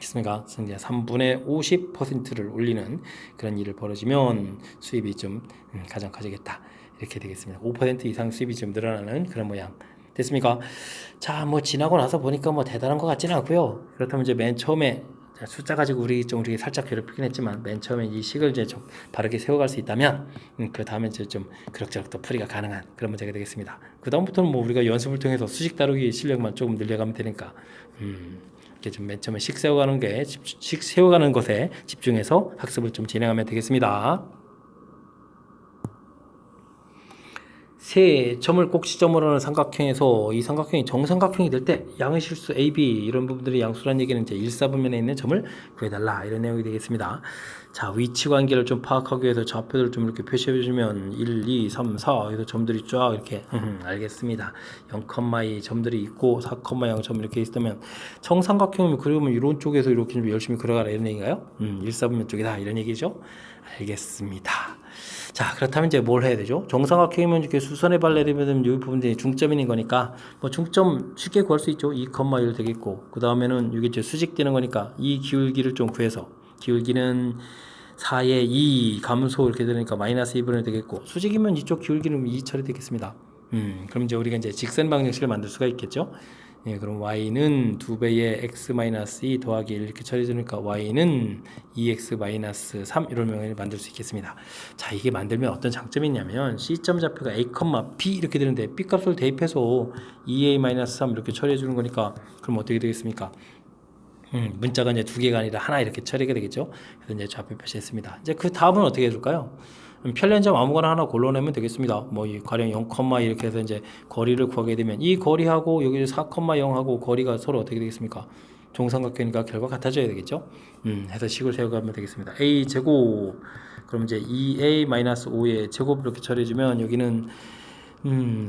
됐습니까? 이제 3분의 50%를 올리는 그런 일을 벌어지면 수입이 좀 가장 커지겠다. 이렇게 되겠습니다. 5% 이상 수입이 좀 늘어나는 그런 모양. 됐습니까? 자, 뭐 지나고 나서 보니까 뭐 대단한 것 같지는 않고요. 그렇다면 이제 맨 처음에 숫자 가지고 우리 살짝 괴롭히긴 했지만 맨 처음에 이 식을 이제 좀 바르게 세워갈 수 있다면 그 다음에 이제 좀 그럭저럭 또 풀이가 가능한 그런 문제가 되겠습니다. 그 다음부터는 뭐 우리가 연습을 통해서 수식 다루기 실력만 조금 늘려가면 되니까 이렇게 좀 맨 처음에 식 세워가는 것에 집중해서 학습을 좀 진행하면 되겠습니다. 세 점을 꼭지점으로 하는 삼각형에서 이 삼각형이 정삼각형이 될 때 양의 실수 A, B 이런 부분들이 양수란 얘기는 이제 1사분면에 있는 점을 구해달라 이런 내용이 되겠습니다. 자, 위치 관계를 좀 파악하기 위해서 좌표들을 좀 이렇게 표시해주면 1, 2, 3, 4 여기서 점들이 쫙 이렇게 알겠습니다. 0,2 점들이 있고 4,0 점 이렇게 있으면 정삼각형이면 그러면 이런 쪽에서 이렇게 좀 열심히 그려가라 이런 얘기인가요? 1사분면 쪽이다 이런 얘기죠. 알겠습니다. 자, 그렇다면 이제 뭘 해야 되죠? 정삼각형이면 이렇게 수선의 발레리면 이 부분이 중점인 거니까 뭐 중점 쉽게 구할 수 있죠. 2,1 되겠고 그 다음에는 이게 이제 수직되는 거니까 이 기울기를 좀 구해서 기울기는 4의 2 감소 이렇게 되니까 마이너스 2분의 되겠고 수직이면 이쪽 기울기는 2 처리되겠습니다. 그럼 이제 우리가 이제 직선 방정식을 만들 수가 있겠죠. 예, 그럼 y는 2배의 x-2 더하기 1 이렇게 처리되니까 y는 2x-3 이런 명을 만들 수 있겠습니다. 자, 이게 만들면 어떤 장점이 있냐면 C점 좌표가 a, b 이렇게 되는데 b 값을 대입해서 2a-3 이렇게 처리해 주는 거니까 그럼 어떻게 되겠습니까? 문자가 이제 두 개가 아니라 하나 이렇게 처리가 되겠죠. 그래서 이제 좌표 표시했습니다. 이제 그 다음은 어떻게 해줄까요? 편련점 아무거나 하나 골라내면 되겠습니다. 뭐 이 가령 0, 이렇게 해서 이제 거리를 구하게 되면 이 거리하고 여기 4,0하고 거리가 서로 어떻게 되겠습니까? 정삼각형이니까 결과 같아져야 되겠죠. 해서 식을 세워가면 되겠습니다. a 제곱 그럼 이제 2a-5의 제곱 이렇게 처리해주면 여기는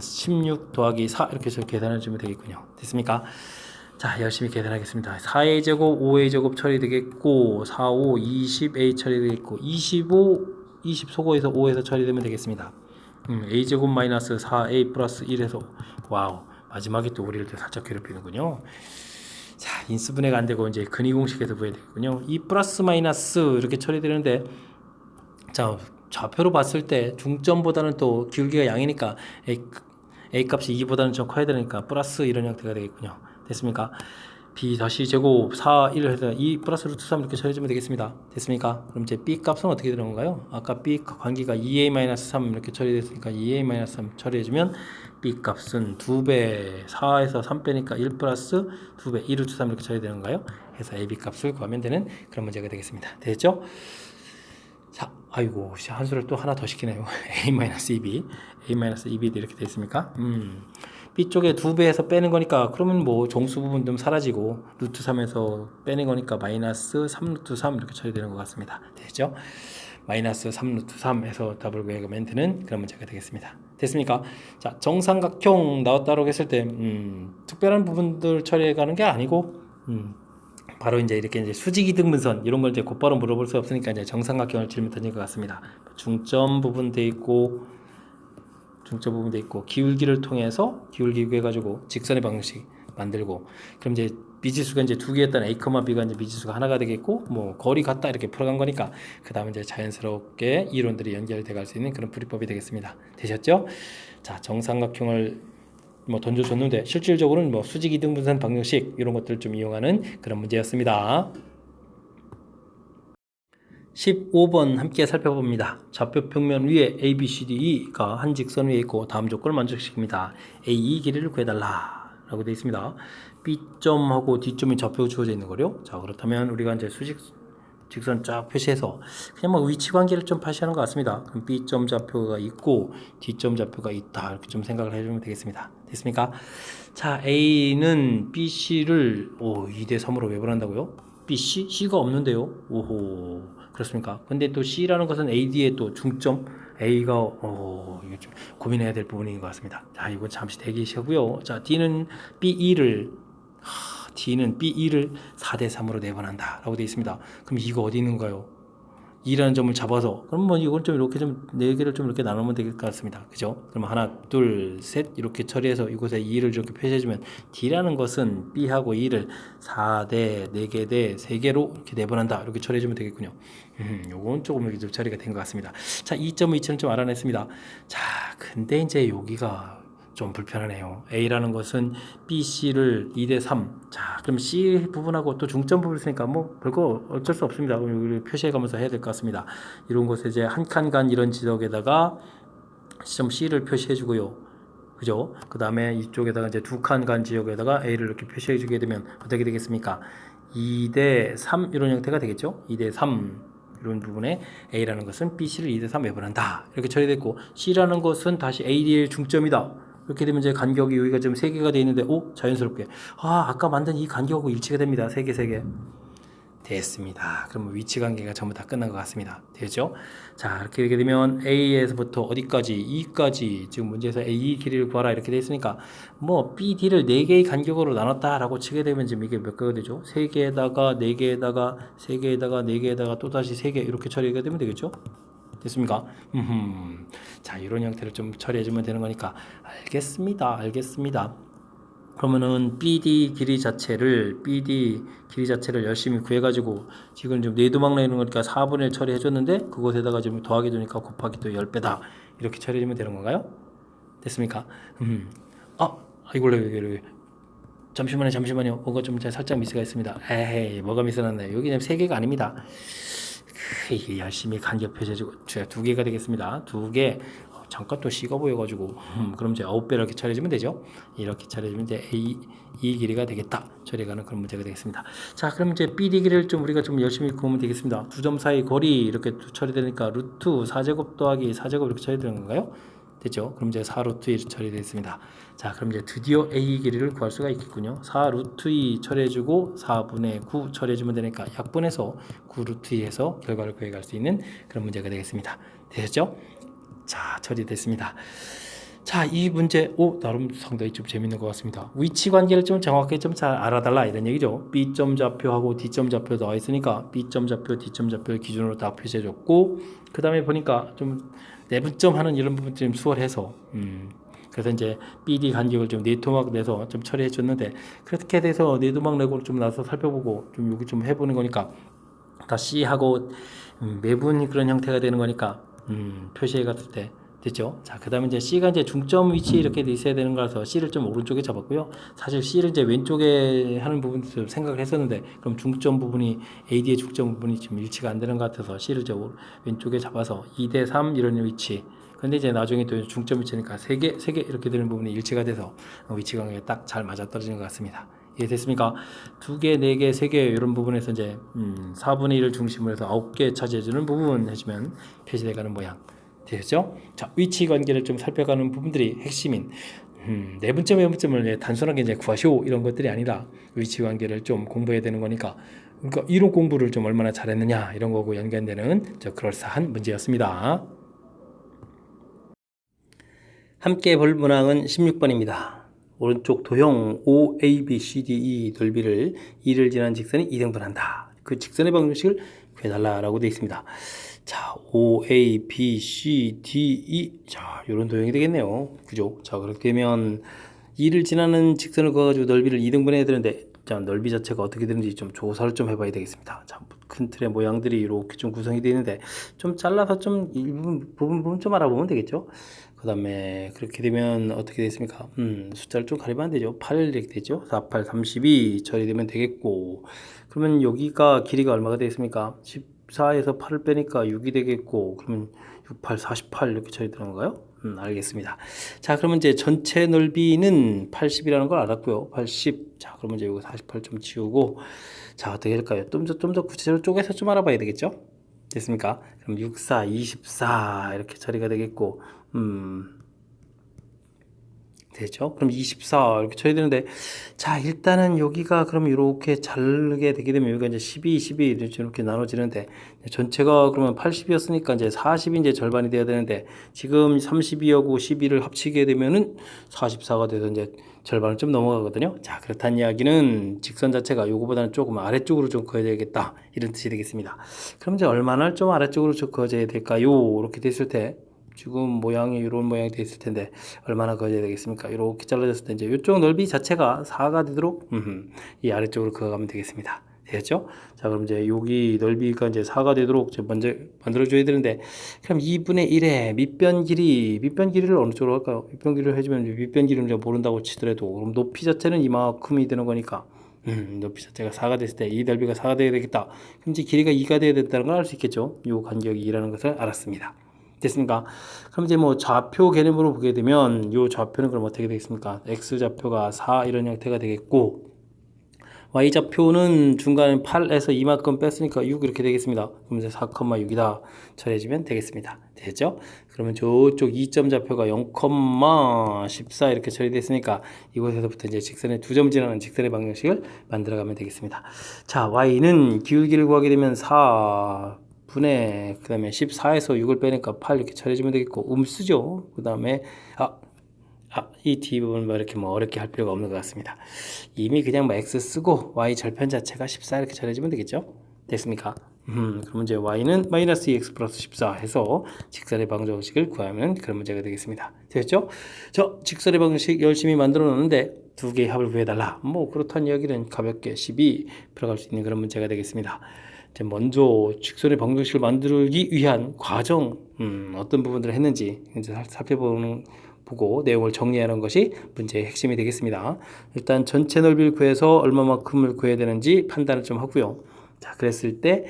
16 더하기 4 이렇게 해서 계산해주면 되겠군요. 됐습니까? 자, 열심히 계산하겠습니다. 4a 제곱 5a 제곱 처리되겠고 4, 5, 20a 처리되겠고 20 소거해서 5에서 처리되면 되겠습니다. a제곱 마이너스 4a 플러스 1에서 와우 마지막에 또 우리를 또 살짝 괴롭히는군요. 자, 인수분해가 안되고 이제 근위공식에서 구해야 되겠군요. 이 플러스 마이너스 이렇게 처리되는데 자, 좌표로 봤을 때 중점보다는 또 기울기가 양이니까 a 값이 2보다는 좀 커야 되니까 플러스 이런 형태가 되겠군요. 됐습니까? b 다시 제곱 4, 1 해서 2 플러스 루트 3 이렇게 처리해주면 되겠습니다. 됐습니까? 그럼 이제 b 값은 어떻게 되는 건가요? 아까 b 관계가 2a-3 이렇게 처리됐으니까 2a-3 처리해주면 b 값은 2배 4에서 3 빼니까 1 플러스 2배 2 루트 3 이렇게 처리되는 건가요? 해서 ab 값을 구하면 되는 그런 문제가 되겠습니다. 됐죠? 자, 아이고 한 수를 또 하나 더 시키네요. a-2b a-2b 이렇게 됐습니까? B쪽에 2배에서 빼는 거니까 그러면 뭐 정수 부분 좀 사라지고 루트 3에서 빼는 거니까 마이너스 3 루트 3 이렇게 처리되는 것 같습니다. 되죠? 마이너스 3 루트 3에서 답을 구해가면 되는 그런 문제가 되겠습니다. 됐습니까? 자, 정삼각형 나왔다고 했을 때 특별한 부분들 처리해가는 게 아니고 바로 이제 이렇게 이제 수직 이등분선 이런 걸 이제 곧바로 물어볼 수 없으니까 이제 정삼각형을 질문 던진 것 같습니다. 중점 부분 돼 있고 기울기를 통해서 기울기 구해가지고 직선의 방식 만들고 그럼 이제 미지수가 이제 두 개였던 a, b가 이제 미지수가 하나가 되겠고 뭐 거리 같다 이렇게 풀어간 거니까 그 다음에 이제 자연스럽게 이론들이 연결돼 갈 수 있는 그런 풀이법이 되겠습니다. 되셨죠? 자, 정삼각형을 뭐 던져줬는데 실질적으로는 뭐 수직 이등분선 방정식 이런 것들을 좀 이용하는 그런 문제였습니다. 15번 함께 살펴봅니다. 좌표 평면 위에 A, B, C, D가 한 직선 위에 있고 다음 조건을 만족시킵니다. A2 길이를 구해달라 라고 되어 있습니다. B점하고 D점이 좌표가 주어져 있는 거요. 자, 그렇다면 우리가 이제 직선 쫙 표시해서 그냥 뭐 위치 관계를 좀 표시하는 것 같습니다. 그럼 B점 좌표가 있고 D점 좌표가 있다 이렇게 좀 생각을 해주면 되겠습니다. 됐습니까? 자, A는 BC를 2대3으로 외분한다고요? BC? C가 없는데요? 오호, 그렇습니까? 근데 또 C라는 것은 AD의 또 중점 A가 이거 좀 고민해야 될 부분인 것 같습니다. 자, 이거 잠시 대기시고요. 자, D는 B2를 4대3으로 내분한다 라고 되어 있습니다. 그럼 이거 어디 있는가요? 2라는 점을 잡아서 그럼 뭐 이건 좀 이렇게 좀 4개를 좀 이렇게 나누면 될 것 같습니다. 그죠? 그럼 하나, 둘, 셋 이렇게 처리해서 이곳에 2를 이렇게 표시해주면 D라는 것은 B하고 2를 4대, 4개 대 3개로 이렇게 내분한다. 이렇게 처리해주면 되겠군요. 요건 조금 이렇게 좀 처리가 된 것 같습니다. 자, 2점의 위치는 좀 알아냈습니다. 자, 근데 이제 여기가 좀 불편하네요. A라는 것은 B, C를 2대 3. 자, 그럼 C 부분하고 또 중점 부분을 쓰니까 뭐 별거 어쩔 수 없습니다. 그럼 여기를 표시해 가면서 해야 될 것 같습니다. 이런 곳에 이제 한 칸 간 이런 지역에다가 시점 C를 표시해 주고요. 그죠? 그 다음에 이쪽에다가 이제 2칸 간 지역에다가 A를 이렇게 표시해 주게 되면 어떻게 되겠습니까? 2대 3 이런 형태가 되겠죠? 2대 3 이런 부분에 A라는 것은 B, C를 2대 3 매분한다. 이렇게 처리됐고 C라는 것은 다시 AD의 중점이다. 이렇게 되면 이제 간격이 여기가 지금 3개가 되어 있는데 자연스럽게 아까 만든 이 간격하고 일치가 됩니다. 3개 됐습니다. 그러면 위치 관계가 전부 다 끝난 것 같습니다. 되죠? 자, 이렇게 되게 되면 A에서부터 어디까지 E까지 지금 문제에서 A 길이를 구하라 이렇게 되어 있으니까 뭐 BD를 4개의 간격으로 나눴다라고 치게 되면 지금 이게 몇 개가 되죠? 3개에다가 4개에다가 3개에다가 4개에다가 또다시 3개 이렇게 처리가 되면 되겠죠? 됐습니까? 자, 이런 형태를 좀 처리해주면 되는 거니까 알겠습니다. 그러면은 BD 길이 자체를 열심히 구해가지고 지금 좀 내도막 내는 거니까 4분의 1 처리해줬는데 그곳에다가 지금 더하기 되니까 곱하기 또 10배다 이렇게 처리해주면 되는 건가요? 됐습니까? 이걸로 잠시만요. 뭔가 좀 살짝 미스가 있습니다. 에헤이, 뭐가 미스났나요? 여기 3개가 아닙니다. 열심히 간격 표시해주고 2개가 되겠습니다. 2개 잠깐 또 C가 보여가지고 그럼 이제 9배 이렇게 처리해주면 되죠. 이렇게 처리해주면 이제 이 길이가 되겠다 처리가는 그런 문제가 되겠습니다. 자, 그럼 이제 BD 길이를 좀 우리가 좀 열심히 구하면 되겠습니다. 두 점 사이 거리 이렇게 처리되니까 루트 4제곱 더하기 4제곱 이렇게 처리되는 건가요? 됐죠? 그럼 이제 4루트 1 처리됐습니다. 자, 그럼 이제 드디어 A 길이를 구할 수가 있겠군요. 4루트 2 처리해주고 4분의 9 처리해주면 되니까 약분해서 9루트 2에서 결과를 구해갈 수 있는 그런 문제가 되겠습니다. 되셨죠? 자, 처리됐습니다. 자, 이 문제 나름 상당히 좀 재밌는 것 같습니다. 위치 관계를 좀 정확하게 좀 잘 알아달라 이런 얘기죠. B점 좌표하고 D점 좌표 나와 있으니까 B점 좌표, D점 좌표를 기준으로 다 표시해줬고 그 다음에 보니까 좀 내분점 하는 이런 부분 좀 수월해서 그래서 이제 BD 간격을 좀 4토막 내서 좀 처리해 줬는데 그렇게 돼서 4토막 내고 좀 나서 살펴보고 좀 여기 좀 해보는 거니까 다 C하고 매분 그런 형태가 되는 거니까 표시해 갔을 때 됐죠. 자, 그 다음에 이제 C가 이제 중점 위치에 이렇게 돼 있어야 되는 거라서 C를 좀 오른쪽에 잡았고요. 사실 C를 이제 왼쪽에 하는 부분도 생각을 했었는데 그럼 중점 부분이 AD의 중점 부분이 지금 일치가 안 되는 것 같아서 C를 이제 왼쪽에 잡아서 2대 3 이런 위치. 근데 이제 나중에 또 중점 위치니까 3개 이렇게 되는 부분이 일치가 돼서 위치 관계가 딱 잘 맞아 떨어지는 것 같습니다. 이해됐습니까? 2개, 4개, 3개 이런 부분에서 이제 4분의 1을 중심으로 해서 9개 차지해주는 부분 해주면 표시돼가는 모양 되겠죠? 자, 위치 관계를 좀 살펴가는 부분들이 핵심인 내분점, 외분점을 단순하게 이제 구하시오 이런 것들이 아니라 위치 관계를 좀 공부해야 되는 거니까 그러니까 이론 공부를 좀 얼마나 잘했느냐 이런 거고 연관되는 그럴싸한 문제였습니다. 함께 볼 문항은 16번입니다. 오른쪽 도형 OABCDE 넓이를 2를 지난 직선이 2등분한다. 그 직선의 방정식을 구해달라라고 되어 있습니다. 자, OABCDE 자, 이런 도형이 되겠네요. 그죠? 자, 그렇게 되면 2를 지나는 직선을 그어가지고 넓이를 2등분해야 되는데 자, 넓이 자체가 어떻게 되는지 좀 조사를 좀 해봐야 되겠습니다. 자, 큰 틀의 모양들이 이렇게 좀 구성이 되어 있는데 좀 잘라서 좀 일부분 부분 좀 알아보면 되겠죠. 그 다음에 그렇게 되면 어떻게 되겠습니까? 숫자를 좀 가리면 안 되죠. 8 이렇게 되죠. 4, 8, 32 처리되면 되겠고 그러면 여기가 길이가 얼마가 되겠습니까? 14에서 8을 빼니까 6이 되겠고 그러면 6, 8, 48 이렇게 처리되는 건가요? 알겠습니다. 자, 그러면 이제 전체 넓이는 80이라는 걸 알았고요. 80. 자, 그러면 이제 이거 48 좀 지우고 자, 어떻게 할까요? 좀 더 구체적으로 쪼개서 좀 알아봐야 되겠죠? 됐습니까? 그럼 6, 4, 24 이렇게 처리가 되겠고 되죠? 그럼 24 이렇게 쳐야 되는데, 자, 일단은 여기가 그럼 이렇게 자르게 되게 되면 여기가 이제 12, 12 이렇게 나눠지는데, 전체가 그러면 80이었으니까 이제 40이 이제 절반이 돼야 되는데, 지금 32하고 12를 합치게 되면은 44가 돼서 이제 절반을 좀 넘어가거든요. 자, 그렇다는 이야기는 직선 자체가 요거보다는 조금 아래쪽으로 좀 그어져야겠다, 이런 뜻이 되겠습니다. 그럼 이제 얼마나 좀 아래쪽으로 좀 그어져야 될까요? 이렇게 됐을 때, 지금 모양이 이런 모양이 되어 있을 텐데 얼마나 그어져야 되겠습니까? 이렇게 잘라졌을 때 이제 이쪽 넓이 자체가 4가 되도록 이 아래쪽으로 그어가면 되겠습니다. 되겠죠? 자, 그럼 이제 여기 넓이가 이제 4가 되도록 먼저 만들어줘야 되는데, 그럼 2분의 1의 밑변 길이를 어느 쪽으로 할까요? 밑변 길이를 해주면, 밑변 길이는 이제 모른다고 치더라도, 그럼 높이 자체는 이만큼이 되는 거니까, 높이 자체가 4가 됐을 때 이 넓이가 4가 되어야 되겠다. 그럼 이제 길이가 2가 되어야 된다는 걸 알 수 있겠죠? 요 간격이 2라는 것을 알았습니다. 됐습니까? 그럼 이제 뭐 좌표 개념으로 보게 되면 요 좌표는 그럼 어떻게 되겠습니까? x 좌표가 4 이런 형태가 되겠고, y 좌표는 중간에 8에서 이만큼 뺐으니까 6 이렇게 되겠습니다. 그럼 이제 4,6이다 처리해주면 되겠습니다. 됐죠? 그러면 저쪽 2점 좌표가 0,14 이렇게 처리됐으니까 이곳에서부터 이제 직선의 2점 지나는 직선의 방정식을 만들어가면 되겠습니다. 자, y는 기울기를 구하게 되면 4 분의 그 다음에 14에서 6을 빼니까 8 이렇게 처리해주면 되겠고, 음수죠. 그 다음에 이 뒷부분 뭐 이렇게 뭐 어렵게 할 필요가 없는 것 같습니다. 이미 그냥 뭐 x 쓰고 y 절편 자체가 14 이렇게 처리해주면 되겠죠. 됐습니까? 그럼 이제 y는 마이너스 2x 플러스 14 해서 직선의 방정식을 구하면 그런 문제가 되겠습니다. 됐죠? 저 직선의 방정식 열심히 만들어 놓는데 두 개의 합을 구해달라. 뭐 그렇다는 이야기는 가볍게 12 풀어갈 수 있는 그런 문제가 되겠습니다. 먼저 직선의 방정식을 만들기 위한 과정, 어떤 부분들을 했는지 이제 살펴보고 내용을 정리하는 것이 문제의 핵심이 되겠습니다. 일단 전체 넓이를 구해서 얼마만큼을 구해야 되는지 판단을 좀 하고요. 자, 그랬을 때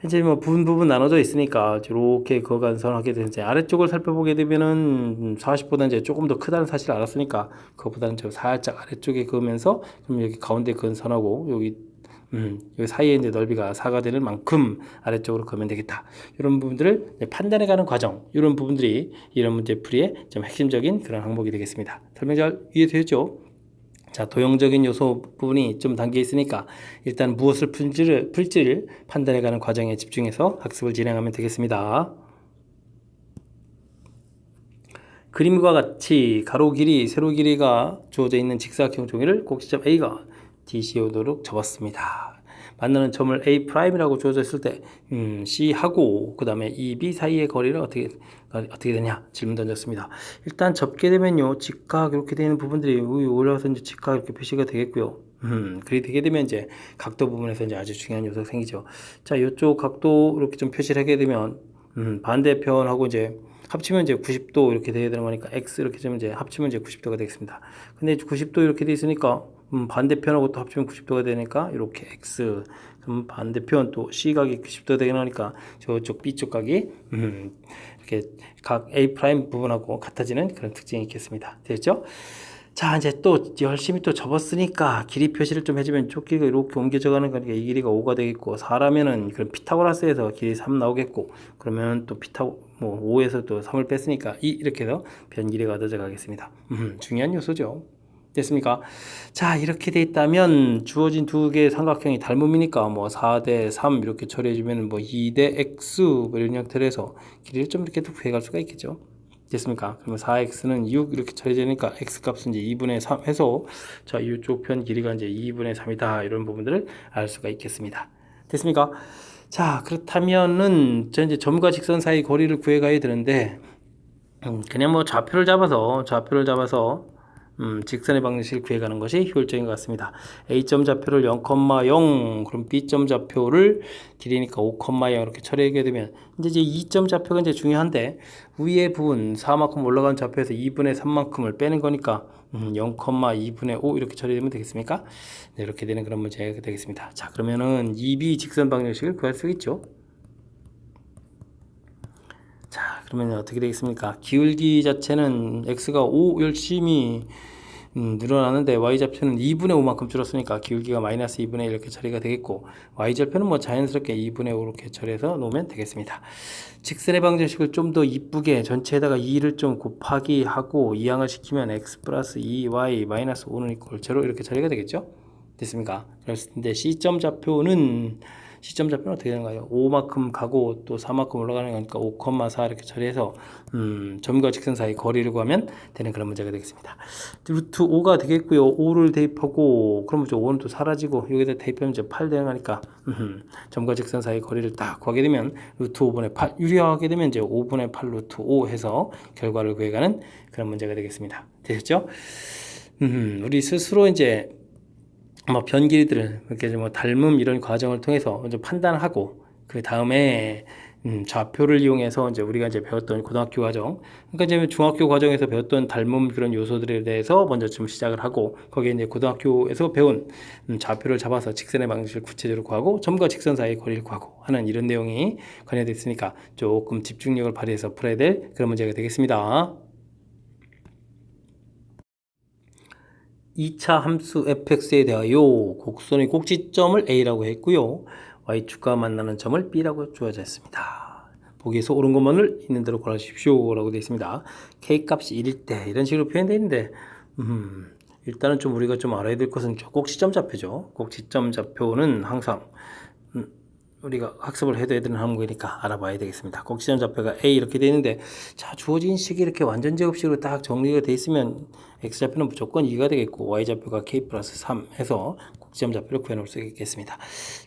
이제 뭐 부분 나눠져 있으니까 이렇게 거간선하게 되는데, 아래쪽을 살펴보게 되면은 40보다 이제 조금 더 크다는 사실을 알았으니까 그것보다는 좀 살짝 아래쪽에 그으면서, 그럼 여기 가운데 그은 선하고 여기 여기 사이에 이제 넓이가 4가 되는 만큼 아래쪽으로 그으면 되겠다. 이런 부분들을 판단해가는 과정, 이런 부분들이 이런 문제 풀이의 좀 핵심적인 그런 항목이 되겠습니다. 설명 잘 이해되셨죠? 자, 도형적인 요소 부분이 좀 담겨 있으니까 일단 무엇을 풀지를 판단해가는 과정에 집중해서 학습을 진행하면 되겠습니다. 그림과 같이 가로 길이, 세로 길이가 주어져 있는 직사각형 종이를 꼭지점 A가 DC오도록 접었습니다. 만나는 점을 A'이라고 주어져 있을 때 C하고 그 다음에 이 B 사이의 거리를 어떻게 되냐 질문 던졌습니다. 일단 접게 되면요, 직각 이렇게 되는 부분들이 올라와서 이제 직각 이렇게 표시가 되겠고요. 그렇게 되게 되면 이제 각도 부분에서 이제 아주 중요한 요소가 생기죠. 자, 이쪽 각도 이렇게 좀 표시를 하게 되면 반대편하고 이제 합치면 이제 90도 이렇게 돼야 되는 거니까 x 이렇게 되면 이제 합치면 이제 90도가 되겠습니다. 근데 90도 이렇게 돼 있으니까 반대편하고 또 합치면 90도가 되니까 이렇게 x, 그럼 반대편 또 C각이 90도 되게 나니까 저쪽 B쪽 각이 이렇게 각 A' 부분하고 같아지는 그런 특징이 있겠습니다. 됐죠? 자, 이제 또 열심히 또 접었으니까 길이 표시를 좀 해주면 이쪽 길이가 이렇게 옮겨져 가는 거니까 이 길이가 5가 되겠고, 4라면은 그럼 피타고라스에서 길이 3 나오겠고, 그러면 또 5에서 또 3을 뺐으니까 2 이렇게 해서 변 길이가 얻어져 가겠습니다. 중요한 요소죠. 됐습니까? 자, 이렇게 돼 있다면 주어진 두 개의 삼각형이 닮음이니까 뭐 4대 3 이렇게 처리해주면 뭐 2대 x 뭐 이런 형태로 해서 길이를 좀 이렇게 또 구해갈 수가 있겠죠. 됐습니까? 그러면 4x는 6 이렇게 처리되니까 x 값은 이제 2분의 3 해서, 자, 이쪽 편 길이가 이제 2분의 3이다 이런 부분들을 알 수가 있겠습니다. 됐습니까? 자, 그렇다면은 이제 점과 직선 사이 거리를 구해 가야 되는데, 그냥 뭐 좌표를 잡아서 직선의 방정식을 구해가는 것이 효율적인 것 같습니다. A점 좌표를 0,0, 그럼 B점 좌표를 길이니까 5,0 이렇게 처리하게 되면, 이제 2점 좌표가 이제 중요한데, 위에 부분 4만큼 올라간 좌표에서 2분의 3만큼을 빼는 거니까 0,2분의 5 이렇게 처리되면 되겠습니까? 네, 이렇게 되는 그런 문제가 되겠습니다. 자, 그러면은 2B 직선 방정식을 구할 수 있죠. 자, 그러면 어떻게 되겠습니까? 기울기 자체는 x가 5 열심히 늘어나는데 y좌표는 2분의 5만큼 줄었으니까 기울기가 마이너스 2분의 1 이렇게 처리가 되겠고, y좌표는 뭐 자연스럽게 2분의 5 이렇게 처리해서 놓으면 되겠습니다. 직선의 방정식을 좀 더 이쁘게 전체에다가 2를 좀 곱하기 하고 이항을 시키면 x 플러스 2y 마이너스 5는 이꼴 제로 이렇게 처리가 되겠죠? 됐습니까? 그랬을 때 시점 좌표는 어떻게 되는가요? 5만큼 가고 또 4만큼 올라가는 거니까 5,4 이렇게 처리해서 점과 직선 사이 거리를 구하면 되는 그런 문제가 되겠습니다. 루트 5가 되겠고요. 5를 대입하고 그러면 5는 또 사라지고 여기다 대입하면 이제 8 되는 거니까 점과 직선 사이 거리를 딱 구하게 되면 루트 5분의 8 유리하게 되면 이제 5분의 8 루트 5 해서 결과를 구해가는 그런 문제가 되겠습니다. 되셨죠? 우리 스스로 이제 뭐 변길이들을 이렇게 뭐 닮음 이런 과정을 통해서 이제 판단하고 그 다음에 좌표를 이용해서 이제 우리가 이제 배웠던 고등학교 과정, 그러니까 이제 중학교 과정에서 배웠던 닮음 그런 요소들에 대해서 먼저 좀 시작을 하고 거기에 이제 고등학교에서 배운 좌표를 잡아서 직선의 방식을 구체적으로 구하고 점과 직선 사이의 거리를 구하고 하는 이런 내용이 관여되어 있으니까 조금 집중력을 발휘해서 풀어야 될 그런 문제가 되겠습니다. 2차 함수 fx에 대하여 곡선의 꼭지점을 a라고 했고요. y축과 만나는 점을 b라고 주어져 있습니다. 보기에서 옳은 것만을 있는 대로 골라주십시오 라고 되어 있습니다. k값이 1일 때 이런 식으로 표현되어 있는데 일단은 좀 우리가 좀 알아야 될 것은 꼭지점 좌표죠. 꼭지점 좌표는 항상 우리가 학습을 해둬야 되는 항목이니까 알아봐야 되겠습니다. 꼭지점 좌표가 A 이렇게 되어 있는데, 자, 주어진 식이 이렇게 완전 제곱식으로 딱 정리가 되어 있으면 X좌표는 무조건 2가 되겠고 Y좌표가 K 플러스 3 해서 꼭지점 좌표를 구해놓을 수 있겠습니다.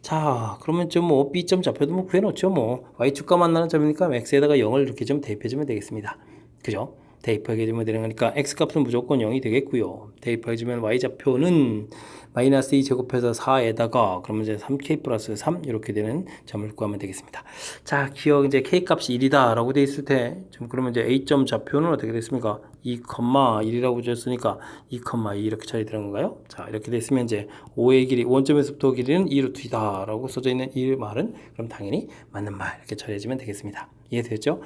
자, 그러면 좀 뭐 B점 좌표도 뭐 구해놓죠. 뭐 Y축과 만나는 점이니까 X에다가 0을 이렇게 좀 대입해주면 되겠습니다. 그죠? 대입하게 되면 되는 거니까 X값은 무조건 0이 되겠고요. 대입하게 되면 Y좌표는 마이너스 2 제곱해서 4에다가 그러면 이제 3K 플러스 3 이렇게 되는 점을 구하면 되겠습니다. 자, 기억 이제 K값이 1이다 라고 되어 있을 때 좀 그러면 이제 A점 좌표는 어떻게 됐습니까? 2,1이라고 줬으니까 2,2 이렇게 처리되는 건가요? 자, 이렇게 됐으면 이제 5의 길이 원점에서부터 길이는 2루트이다 라고 써져 있는 이 말은 그럼 당연히 맞는 말 이렇게 처리해주면 되겠습니다. 이해되셨죠?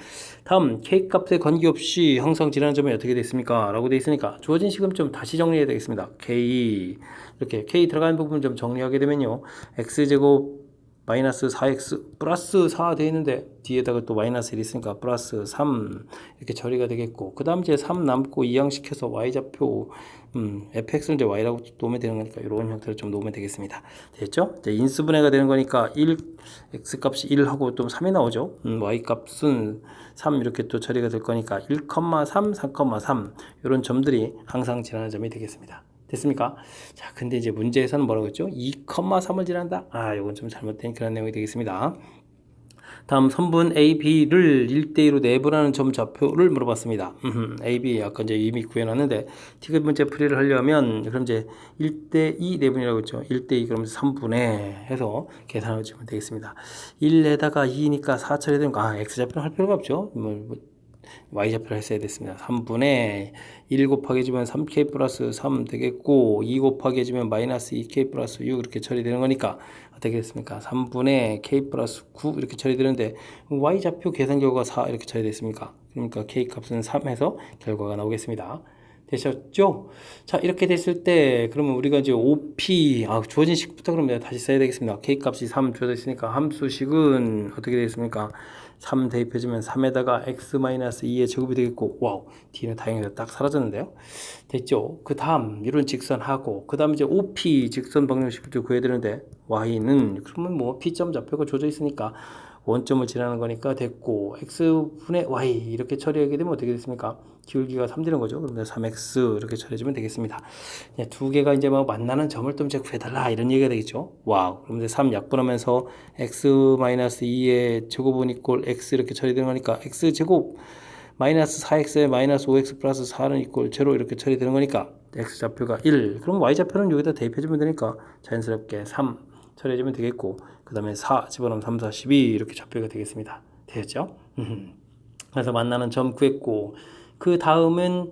다음 K값에 관계없이 항상 지나는 점이 어떻게 됐습니까? 라고 되어 있으니까 주어진 식은 좀 다시 정리해야 되겠습니다. K 이렇게 K 들어가는 부분 좀 정리하게 되면요, X제곱 마이너스 4X 플러스 4 되어 있는데 뒤에다가 또 마이너스 1 있으니까 플러스 3 이렇게 처리가 되겠고, 그 다음 이제 3 남고 이항시켜서 Y좌표 fx를 이제 y라고 놓으면 되는 거니까 이런 형태로 좀 놓으면 되겠습니다. 됐죠? 이제 인수분해가 되는 거니까 1 x 값이 1하고 또 3이 나오죠. y 값은 3 이렇게 또 처리가 될 거니까 1,3, 3,3 이런 점들이 항상 지나는 점이 되겠습니다. 됐습니까? 자, 근데 이제 문제에서는 뭐라고 했죠? 2,3을 지난다. 아, 이건 좀 잘못된 그런 내용이 되겠습니다. 다음 선분 A, B를 1대2로 내분하는 점 좌표를 물어봤습니다. A, B 아까 이제 이미 구해놨는데 티귿 문제 풀이를 하려면 그럼 이제 1대2 내분이라고 했죠. 1대2 그러면 3분의 해서 계산을 주면 되겠습니다. 1에다가 2니까 4 처리되는 거, X좌표는 할 필요가 없죠. Y좌표를 했어야 됐습니다. 3분의 1 곱하기 해주면 3K 플러스 3 되겠고 2 곱하기 해주면 마이너스 2K 플러스 6 이렇게 처리되는 거니까 어떻게 됐습니까? 3분의 K 플러스 9 이렇게 처리되는데 Y좌표 계산 결과가 4 이렇게 처리됐습니까? 그러니까 K 값은 3 해서 결과가 나오겠습니다. 되셨죠? 자, 이렇게 됐을 때 그러면 우리가 이제 OP 주어진 식부터 그러면 다시 써야 되겠습니다. K 값이 3 주어져 있으니까 함수식은 어떻게 되겠습니까? 3 대입해주면 3에다가 x-2의 제곱이 되겠고, 와우, 뒤는 다행히 딱 사라졌는데요. 됐죠? 그 다음 이런 직선하고 그 다음 이제 OP 직선 방정식을 구해야 되는데 y는 그러면 뭐 P점 좌표가 주어져 있으니까 원점을 지나는 거니까 됐고, x분의 y 이렇게 처리하게 되면 어떻게 됐습니까? 기울기가 3 되는 거죠. 그러면 3x 이렇게 처리해주면 되겠습니다. 두 개가 이제 뭐 만나는 점을 좀 이제 구해달라 이런 얘기가 되겠죠. 와우. 그럼 이제 3 약분하면서 x-2의 제곱은 이꼴 x 이렇게 처리되는 거니까 x 제곱 마이너스 4x에 마이너스 5x 플러스 4는 이꼴 제로 이렇게 처리되는 거니까 x 좌표가 1. 그럼 y 좌표는 여기다 대입해주면 되니까 자연스럽게 3 처리해주면 되겠고, 그 다음에 4 집어넣으면 3, 4, 12 이렇게 좌표가 되겠습니다. 되겠죠? 그래서 만나는 점 구했고, 그 다음은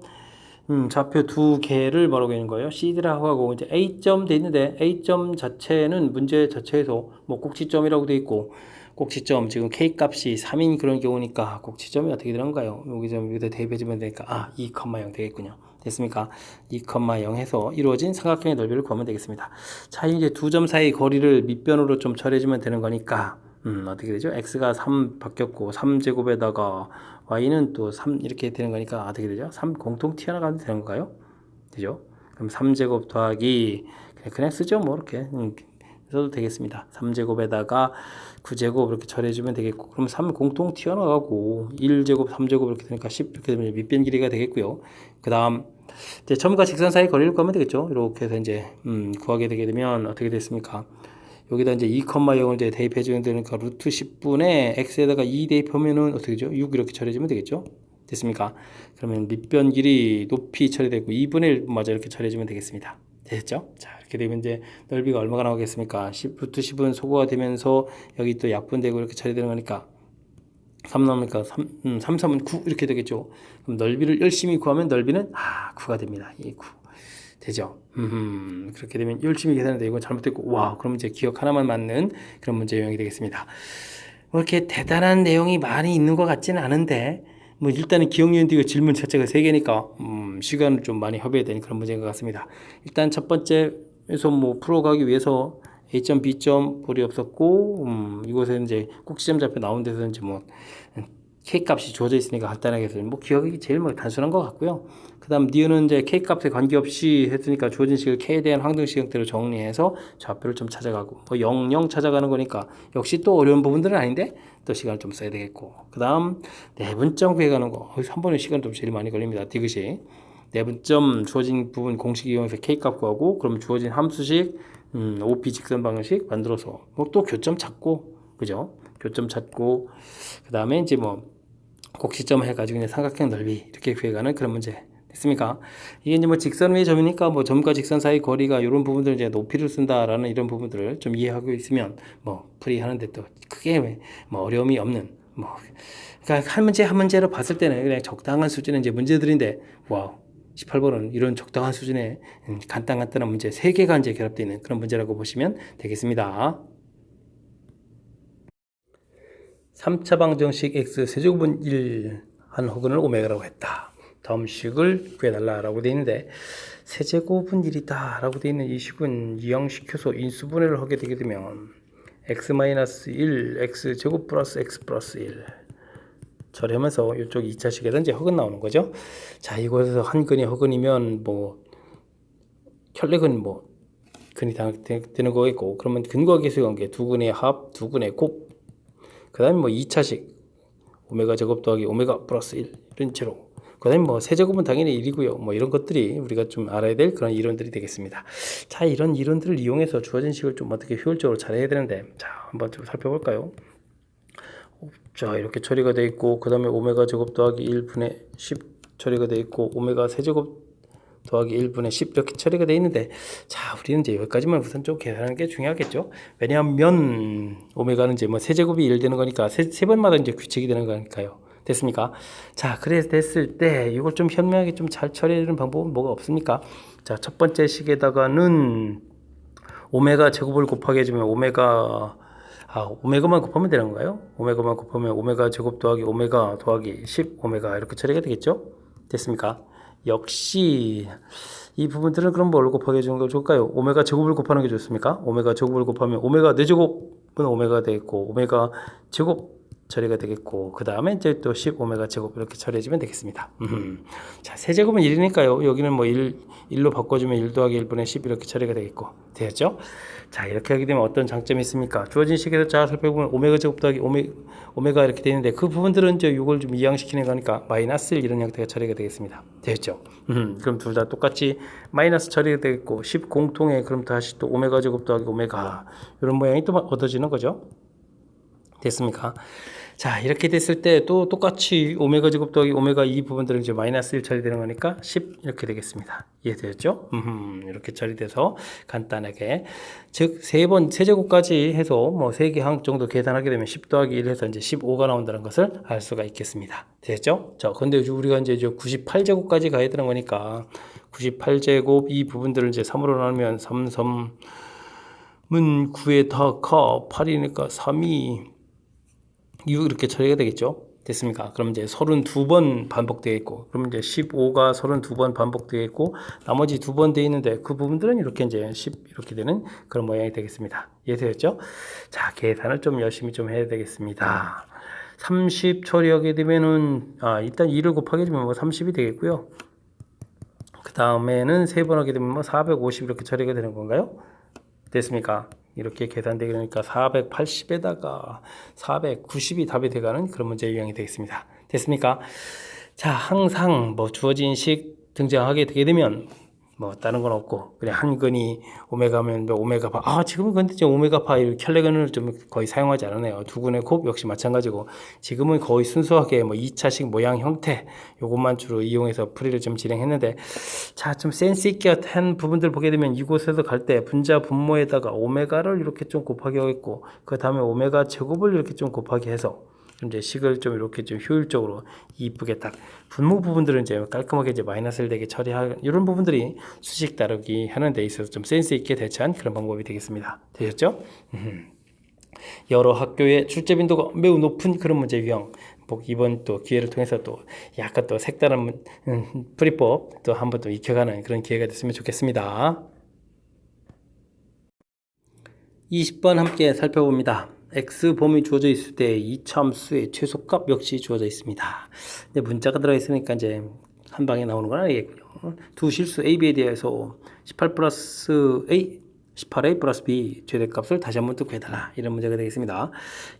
좌표 두 개를 뭐라고 하는 거예요? CD라고 하고 이제 A점 돼 있는데 A점 자체는 문제 자체에서 뭐 꼭지점이라고 돼 있고, 꼭지점 지금 K 값이 3인 그런 경우니까 꼭지점이 어떻게 되는가요? 여기다 대입해주면 되니까 2,0 되겠군요. 됐습니까? 2,0 해서 이루어진 삼각형의 넓이를 구하면 되겠습니다. 자, 이제 두 점 사이 거리를 밑변으로 좀 처리해주면 되는 거니까 어떻게 되죠? x가 3 바뀌었고 3제곱에다가 y는 또 3 이렇게 되는 거니까 어떻게 되죠? 3 공통 튀어나가면 되는 건가요? 되죠? 그럼 3제곱 더하기 그냥 쓰죠 뭐 이렇게 써도 되겠습니다. 3제곱에다가 9제곱 이렇게 처리해주면 되겠고, 그럼 3 공통 튀어나가고 1제곱 3제곱 이렇게 되니까 10 이렇게 되면 밑변 길이가 되겠고요. 그 다음 이제 점과 직선 사이 거리를 구하면 되겠죠. 이렇게 해서 이제 구하게 되게 되면 어떻게 됐습니까? 여기다 이제 2,0을 이제 대입해 주면 되니까 루트 10분의 x에다가 2 대입하면은 어떻게 되죠? 6 이렇게 처리해주면 되겠죠. 됐습니까? 그러면 밑변 길이 높이 처리되고 2분의 1 마저 이렇게 처리해주면 되겠습니다. 됐죠? 자, 이렇게 되면 이제 넓이가 얼마가 나오겠습니까? 10, 루트 10은 소거가 되면서 여기 또 약분되고 이렇게 처리되는 거니까 3 나오니까 3, 3은 9 이렇게 되겠죠. 그럼 넓이를 열심히 구하면 넓이는 9가 됩니다. 이 9. 되죠? 그렇게 되면 열심히 계산해도 이거 잘못됐고, 와, 그럼 이제 기억 하나만 맞는 그런 문제 유형이 되겠습니다. 뭐 이렇게 대단한 내용이 많이 있는 것 같지는 않은데, 뭐 일단은 기억 유형 띄고 질문 자체가 3개니까 시간을 좀 많이 허비해야 되는 그런 문제인 것 같습니다. 일단 첫 번째에서 뭐 풀어가기 위해서 A점, B점 볼이 없었고 이곳에 이제 꼭지점 잡혀 나온 데서 이제 뭐 K 값이 주어져 있으니까 간단하게 해서 뭐 기억이 제일 뭐 단순한 것 같고요. 그 다음 니은은 이제 K 값에 관계없이 했으니까 주어진 식을 K에 대한 항등식 형태로 정리해서 좌표를 좀 찾아가고 뭐 0, 0 찾아가는 거니까 역시 또 어려운 부분들은 아닌데 또 시간을 좀 써야 되겠고, 그 다음 내분점 구해가는 거 한 번에 시간 좀 제일 많이 걸립니다. 디귿이 내분점 주어진 부분 공식 이용해서 K 값 구하고 그럼 주어진 함수식 OP 직선 방식 만들어서 뭐 또 교점 찾고, 그죠? 교점 찾고 그 다음에 이제 뭐 곡시점 해가지고 그냥 삼각형 넓이 이렇게 구해가는 그런 문제 됐습니까? 이게 이제 뭐 직선 위의 점이니까 뭐 점과 직선 사이 거리가 이런 부분들 이제 높이를 쓴다라는 이런 부분들을 좀 이해하고 있으면 뭐 풀이하는데 또 크게 뭐 어려움이 없는 뭐 그러니까 한 문제 한 문제로 봤을 때는 그냥 적당한 수준의 이제 문제들인데 와우 18번은 이런 적당한 수준의 간단한 문제 3개가 이제 결합되어 있는 그런 문제라고 보시면 되겠습니다. 3차 방정식 x 세제곱은 1 한 혹은을 오메가라고 했다. 다음 식을 구해달라라고 되어 있는데 세제곱은 1이다 라고 되어 있는 이 식은 이항시켜서 인수분해를 하게 되게 되면 x-1 x제곱 플러스 x 플러스 1 처리하면서 이쪽 2차식에다 이제 허근 나오는 거죠. 자, 이곳에서 한 근이 허근이면 뭐 혈례근 뭐 근이 되는 거겠고, 그러면 근과 계수의 관계 두 근의 합, 두 근의 곱, 그 다음에 뭐 2차식 오메가 제곱 더하기 오메가 플러스 1 이런 채로, 그 다음에 뭐 세제곱은 당연히 1이고요. 뭐 이런 것들이 우리가 좀 알아야 될 그런 이론들이 되겠습니다. 자, 이런 이론들을 이용해서 주어진 식을 좀 어떻게 효율적으로 잘 해야 되는데, 자, 한번 좀 살펴볼까요? 자, 이렇게 처리가 되어 있고, 그 다음에 오메가 제곱 더하기 1분의 10 처리가 되어 있고, 오메가 세제곱 더하기 1분의 10 이렇게 처리가 되어 있는데, 자, 우리는 이제 여기까지만 우선 좀 계산하는 게 중요하겠죠. 왜냐하면 오메가는 이제 뭐 세제곱이 1 되는 거니까 세 번마다 이제 규칙이 되는 거니까요. 됐습니까? 자, 그래서 됐을 때 이걸 좀 현명하게 좀 잘 처리하는 방법은 뭐가 없습니까? 자, 첫 번째 식에다가는 오메가 제곱을 곱하게 해주면 오메가만 곱하면 되는 건가요? 오메가만 곱하면 오메가 제곱 더하기 오메가 더하기 10 오메가 이렇게 처리가 되겠죠? 됐습니까? 역시 이 부분들은 그럼 뭘 곱하게 해주는 게 좋을까요? 오메가 제곱을 곱하는 게 좋습니까? 오메가 제곱을 곱하면 오메가 4제곱은 오메가 되겠고, 오메가 제곱 처리가 되겠고, 그 다음에 이제 또 10 오메가 제곱 이렇게 처리해주면 되겠습니다. 자, 세제곱은 1이니까요. 여기는 뭐 1로 바꿔주면 1 더하기 1분의 10 이렇게 처리가 되겠고, 되었죠? 자, 이렇게 하게 되면 어떤 장점이 있습니까? 주어진 식에서 잘 살펴보면 오메가 제곱 더하기 오메가 이렇게 되는데 그 부분들은 이제 이걸 좀 이항시키는 거니까 마이너스 1 이런 형태가 처리가 되겠습니다. 되었죠? 그럼 둘 다 똑같이 마이너스 처리가 되겠고, 10 공통에 그럼 다시 또 오메가 제곱 더하기 오메가 이런 모양이 또 얻어지는 거죠. 됐습니까? 자, 이렇게 됐을 때 또 똑같이 오메가 제곱 더하기 오메가 이 부분들은 이제 마이너스 1 처리되는 거니까 10 이렇게 되겠습니다. 이해되었죠? 이렇게 처리돼서 간단하게, 즉 세제곱까지 해서 뭐 3개 항 정도 계산하게 되면 10 더하기 1 해서 이제 15가 나온다는 것을 알 수가 있겠습니다. 됐죠? 자, 근데 우리가 이제 98제곱까지 가야 되는 거니까 98제곱 이 부분들을 이제 3으로 나누면 3, 3은 9에 다 가 8이니까 3이 6 이렇게 처리가 되겠죠. 됐습니까? 그럼 이제 32번 반복되겠고, 그럼 이제 15가 32번 반복되겠고, 나머지 2번 되어 있는데 그 부분들은 이렇게 이제 10 이렇게 되는 그런 모양이 되겠습니다. 이해되셨죠? 자, 계산을 좀 열심히 좀 해야 되겠습니다. 30 처리하게 되면은 일단 2를 곱하게 되면 뭐 30이 되겠고요. 그 다음에는 3번 하게 되면 뭐 450 이렇게 처리가 되는 건가요? 됐습니까? 이렇게 계산되게 되니까 480에다가 490이 답이 돼가는 그런 문제 유형이 되겠습니다. 됐습니까? 자, 항상 뭐 주어진 식 등장하게 되게 되면 뭐 다른 건 없고 그냥 한근이 오메가면 뭐 오메가파 지금은 근데 이제 오메가파 이 켈레건을 좀 거의 사용하지 않으네요. 두근의 곱 역시 마찬가지고 지금은 거의 순수하게 뭐 2차식 모양 형태 요것만 주로 이용해서 풀이를 좀 진행했는데 자, 좀 센스 있게 한 부분들 보게 되면 이곳에서 갈 때 분자 분모에다가 오메가를 이렇게 좀 곱하기 하겠고 그 다음에 오메가 제곱을 이렇게 좀 곱하기 해서 이제 식을 좀 이렇게 좀 효율적으로 이쁘게 딱 분모 부분들은 이제 깔끔하게 이제 마이너스를 되게 처리하는 이런 부분들이 수식 다루기 하는 데 있어서 좀 센스 있게 대처한 그런 방법이 되겠습니다. 되셨죠? 여러 학교의 출제 빈도가 매우 높은 그런 문제 유형 이번 또 기회를 통해서 또 약간 또 색다른 풀이법 또 한번 또 익혀가는 그런 기회가 됐으면 좋겠습니다. 20번 함께 살펴봅니다. x 범위 주어져 있을 때 이차함수의 최소값 역시 주어져 있습니다. 근데 문자가 들어가 있으니까 이제 한 방에 나오는 건 아니겠군요. 두 실수 a, b에 대해서 18 플러스 a 18a 플러스 b 최대값을 다시 한번 또 구해달라 이런 문제가 되겠습니다.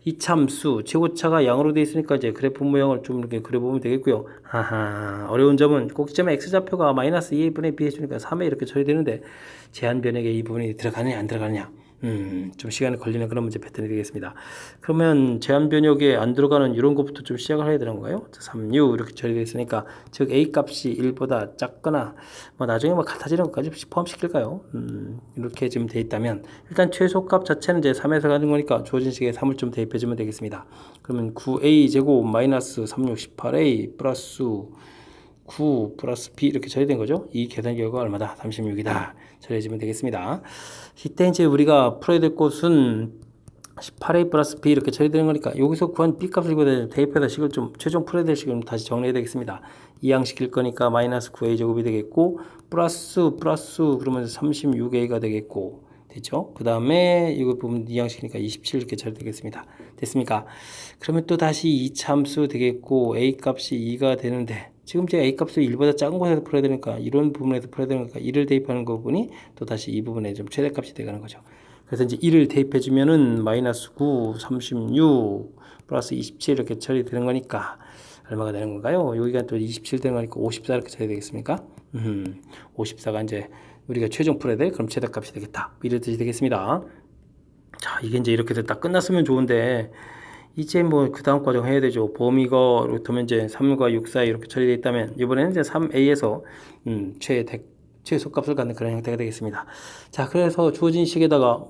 이차함수 최고차가 양으로 되어 있으니까 이제 그래프 모양을 좀 이렇게 그려보면 되겠고요. 어려운 점은 꼭지점의 x좌표가 마이너스 2a분의 b 해주니까 3에 이렇게 처리되는데 제한 변액에 이 부분이 들어가느냐 안 들어가느냐 좀 시간이 걸리는 그런 문제 패턴이 되겠습니다. 그러면 제한 변역에 안 들어가는 이런 것부터 좀 시작을 해야 되는 건가요? 3, 6 이렇게 처리되어 있으니까 즉 a 값이 1보다 작거나 뭐 나중에 뭐 같아지는 것까지 포함시킬까요? 이렇게 지금 돼 있다면 일단 최소값 자체는 이제 3에서 가는 거니까 주어진 식에 3을 좀 대입해 주면 되겠습니다. 그러면 9a 제곱 마이너스 36 18a 플러스 9 플러스 b 이렇게 처리된 거죠. 이 계산 결과가 얼마다? 36이다. 처리해주면 되겠습니다. 이때 이제 우리가 풀어야 될 것은 18a 플러스 b 이렇게 처리되는 거니까 여기서 구한 b 값을 이거 대입해서 식을 좀 최종 풀어야 될 식을 다시 정리해야 되겠습니다. 이항시킬 거니까 마이너스 9a 제곱이 되겠고 플러스 그러면 36a가 되겠고 됐죠? 그 다음에 이거 보면 이항시키니까 27 이렇게 처리되겠습니다. 됐습니까? 그러면 또 다시 2차 함수 되겠고 a 값이 2가 되는데 지금 제가 a 값을 1보다 작은 곳에서 풀어야 되니까 이런 부분에서 풀어야 되니까 1을 대입하는 부분이 또 다시 이 부분에 좀 최대값이 되가는 거죠. 그래서 이제 1을 대입해 주면은 마이너스 9, 36 플러스 27 이렇게 처리되는 거니까 얼마가 되는 건가요? 여기가 또 27 되는 거니까 54 이렇게 처리 되겠습니까? 54가 이제 우리가 최종 풀어야 될 그럼 최대값이 되겠다. 이런 뜻이 되겠습니다. 자, 이게 이제 이렇게 됐다. 끝났으면 좋은데 이제 뭐 그 다음 과정 해야 되죠. 범위가 그렇다면 이제 3과 6 사이 이렇게 처리되어 있다면 이번에는 이제 3a에서 최소값을 갖는 그런 형태가 되겠습니다. 자, 그래서 주어진 식에다가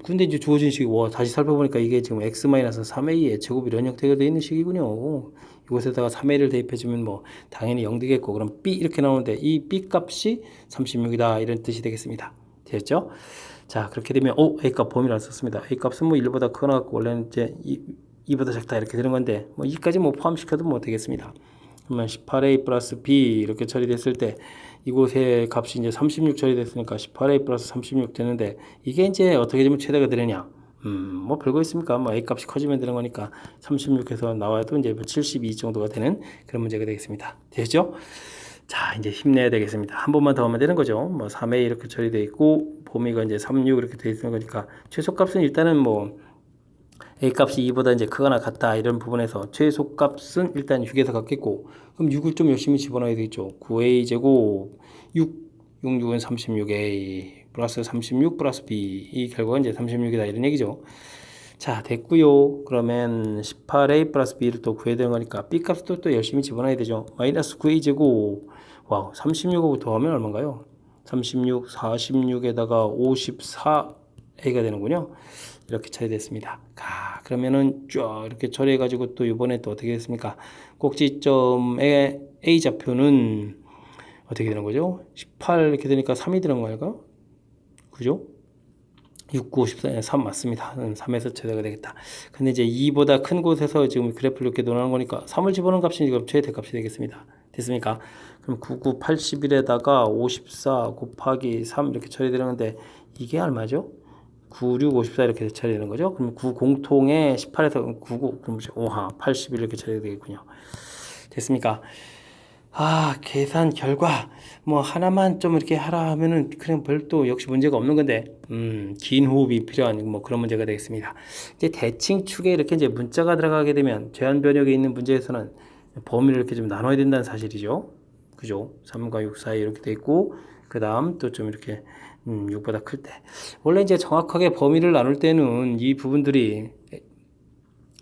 근데 이제 주어진 식이 다시 살펴보니까 이게 지금 x-3a의 제곱 이런 형태가 되어 있는 식이군요. 이곳에다가 3a를 대입해주면 뭐 당연히 0 되겠고 그럼 b 이렇게 나오는데 이 b 값이 36이다 이런 뜻이 되겠습니다. 됐죠? 자, 그렇게 되면 a 값 범위를 썼습니다. a 값은 뭐 1보다 크거나 원래는 이제 2보다 작다 이렇게 되는 건데 뭐 2까지 뭐 포함시켜도 뭐 되겠습니다. 그러면 18a 플러스 b 이렇게 처리됐을 때 이곳의 값이 이제 36 처리됐으니까 18a 플러스 36 되는데 이게 이제 어떻게 되면 최대가 되느냐? 뭐 별거 있습니까? 뭐 a 값이 커지면 되는 거니까 36에서 나와도 이제 72 정도가 되는 그런 문제가 되겠습니다. 되죠? 자, 이제 힘내야 되겠습니다. 한 번만 더 하면 되는 거죠. 뭐 3a 이렇게 처리되어 있고 범위가 이제 36 이렇게 되어 있는 거니까 최소값은 일단은 뭐 a 값이 2보다 이제 크거나 같다 이런 부분에서 최소값은 일단 6에서 같겠고 그럼 6을 좀 열심히 집어넣어야 되겠죠. 9a 제곱 6 6은 36a 플러스 36 플러스 b 이 결과가 이제 36이다 이런 얘기죠. 자, 됐고요. 그러면 18a 플러스 b를 또 구해야 되는 거니까 b 값도 또 열심히 집어넣어야 되죠. 마이너스 9a 제곱 36하고 더하면 얼마인가요? 36 46에다가 54a가 되는군요. 이렇게 처리됐습니다. 그러면은 쭉 이렇게 처리해가지고 또 이번에 또 어떻게 됐습니까? 꼭지점의 A 좌표는 어떻게 되는 거죠? 18 이렇게 되니까 3이 되는 거 아닐까? 그죠? 6, 9, 14, 3 맞습니다. 3에서 최대가 되겠다. 근데 이제 2보다 큰 곳에서 지금 그래프를 이렇게 논하는 거니까 3을 집어넣은 값이 지금 최대값이 되겠습니다. 됐습니까? 그럼 99, 81에다가 54 곱하기 3 이렇게 처리되는데 이게 얼마죠? 96, 54 이렇게 처리되는 거죠. 그럼 9 공통에 18에서 99, 그럼 5하, 81 이렇게 처리되겠군요. 됐습니까? 계산 결과 뭐 하나만 좀 이렇게 하라 하면은 그냥 별도 역시 문제가 없는 건데 긴 호흡이 필요한 뭐 그런 문제가 되겠습니다. 이제 대칭 축에 이렇게 이제 문자가 들어가게 되면 제한 변역에 있는 문제에서는 범위를 이렇게 좀 나눠야 된다는 사실이죠. 그죠? 3과 6 사이 이렇게 돼 있고 그다음 또 좀 이렇게 6보다 클 때 원래 이제 정확하게 범위를 나눌 때는 이 부분들이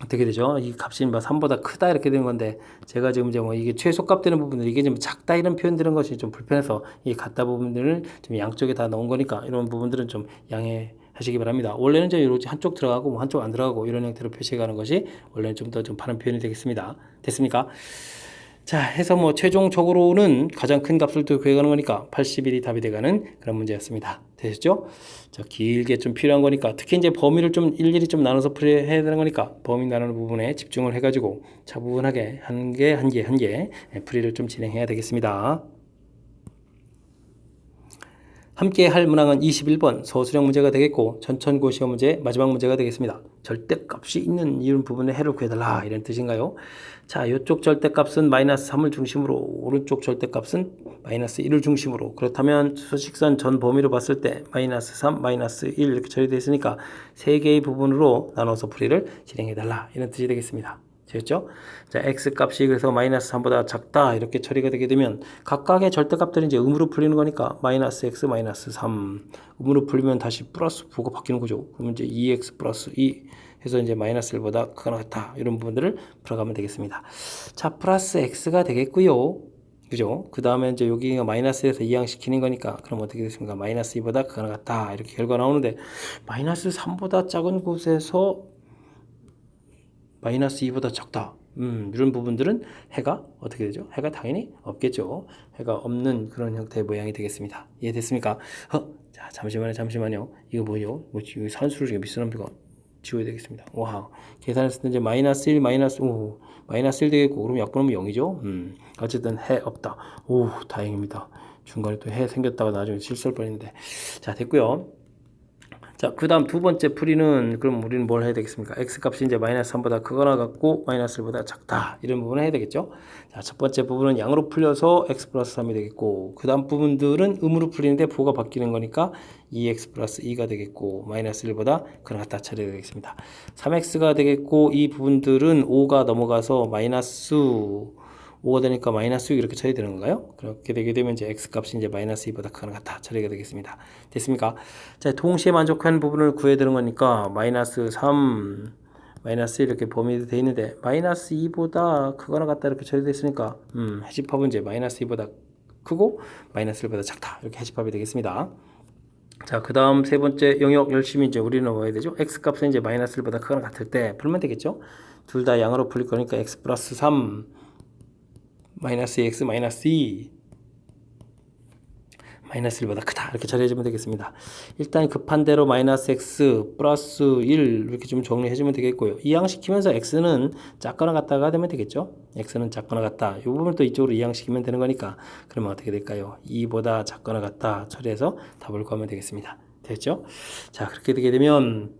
어떻게 되죠? 이 값이 뭐 3보다 크다 이렇게 되는 건데 제가 지금 이제 뭐 이게 최소값 되는 부분들 이게 좀 작다 이런 표현 되는 것이 좀 불편해서 이 같다 부분들을 좀 양쪽에 다 넣은 거니까 이런 부분들은 좀 양해 하시기 바랍니다. 원래는 이제 이렇게 한쪽 들어가고 뭐 한쪽 안 들어가고 이런 형태로 표시해 가는 것이 원래는 좀 더 좀 바른 표현이 되겠습니다. 됐습니까? 자, 해서 뭐 최종적으로는 가장 큰 값을 또 구해가는 거니까 81이 답이 돼가는 그런 문제였습니다. 되셨죠? 자, 길게 좀 필요한 거니까 특히 이제 범위를 좀 일일이 좀 나눠서 풀이해야 되는 거니까 범위 나누는 부분에 집중을 해가지고 차분하게 한 개 풀이를 좀 진행해야 되겠습니다. 함께 할 문항은 21번 서술형 문제가 되겠고 전천고 시험 문제 마지막 문제가 되겠습니다. 절대값이 있는 이런 부분의 해를 구해달라 이런 뜻인가요? 자, 이쪽 절대값은 마이너스 3을 중심으로 오른쪽 절대값은 마이너스 1을 중심으로 그렇다면 수직선 전 범위로 봤을 때 마이너스 3, 마이너스 1 이렇게 처리되어 있으니까 세 개의 부분으로 나눠서 풀이를 진행해달라 이런 뜻이 되겠습니다. 되었죠? 자, x 값이 그래서 마이너스 3보다 작다 이렇게 처리가 되게 되면 각각의 절대값들이 이제 음으로 풀리는 거니까 마이너스 x 마이너스 3 음으로 풀리면 다시 플러스 9가 바뀌는 거죠. 그러면 이제 2x 플러스 2 해서 이제 마이너스 1보다 크거나 같다 이런 부분들을 풀어가면 되겠습니다. 자, 플러스 x가 되겠고요. 그죠? 그 다음에 이제 여기가 마이너스에서 이항시키는 거니까 그럼 어떻게 됐습니까? 마이너스 2보다 크거나 같다 이렇게 결과 나오는데 마이너스 3보다 작은 곳에서 마이너스 2보다 작다. 이런 부분들은 해가 어떻게 되죠? 해가 당연히 없겠죠. 해가 없는 그런 형태의 모양이 되겠습니다. 이해됐습니까? 자, 잠시만요. 이거 뭐요? 이거 산수를 중에 미스는 거 지워야 되겠습니다. 와, 계산했을 때 이제 마이너스 1, 마이너스 1 되겠고, 그럼 약분하면 0이죠? 어쨌든 해 없다. 오, 다행입니다. 중간에 또 해 생겼다가 나중에 실수할 뻔했는데. 자, 됐고요. 자, 그 다음 두 번째 풀이는 그럼 우리는 뭘 해야 되겠습니까? x값이 이제 마이너스 3보다 크거나 같고 마이너스 1보다 작다 이런 부분을 해야 되겠죠. 자, 첫 번째 부분은 양으로 풀려서 x 플러스 3이 되겠고 그 다음 부분들은 음으로 풀리는데 부호가 바뀌는 거니까 2x 플러스 2가 되겠고 마이너스 1보다 크거나 같다 처리가 되겠습니다. 3x가 되겠고 이 부분들은 5가 넘어가서 마이너스 5가 되니까 마이너스 6 이렇게 처리되는 건가요? 그렇게 되게 되면 이제 x 값이 이제 마이너스 2보다 크거나 같다 처리가 되겠습니다. 됐습니까? 자, 동시에 만족하는 부분을 구해야 되는 거니까 마이너스 3, 마이너스 1 이렇게 범위도 되어 있는데 마이너스 2보다 크거나 같다 이렇게 처리됐으니까 해집합은 이제 마이너스 2보다 크고 마이너스 1보다 작다 이렇게 해집합이 되겠습니다. 자, 그 다음 세 번째 영역 열심히 이제 우리는 뭐 해야 되죠? x 값은 이제 마이너스 1보다 크거나 같을 때 풀면 되겠죠? 둘 다 양으로 풀릴 거니까 x 플러스 3 마이너스 x 마이너스 2 마이너스 1보다 크다 이렇게 처리해주면 되겠습니다. 일단 급한 대로 마이너스 x 플러스 1 이렇게 좀 정리해주면 되겠고요. 이항시키면서 x는 작거나 같다가 되면 되겠죠. x는 작거나 같다 이 부분을 또 이쪽으로 이항시키면 되는 거니까 그러면 어떻게 될까요? 2보다 작거나 같다 처리해서 답을 구하면 되겠습니다. 됐죠? 자, 그렇게 되게 되면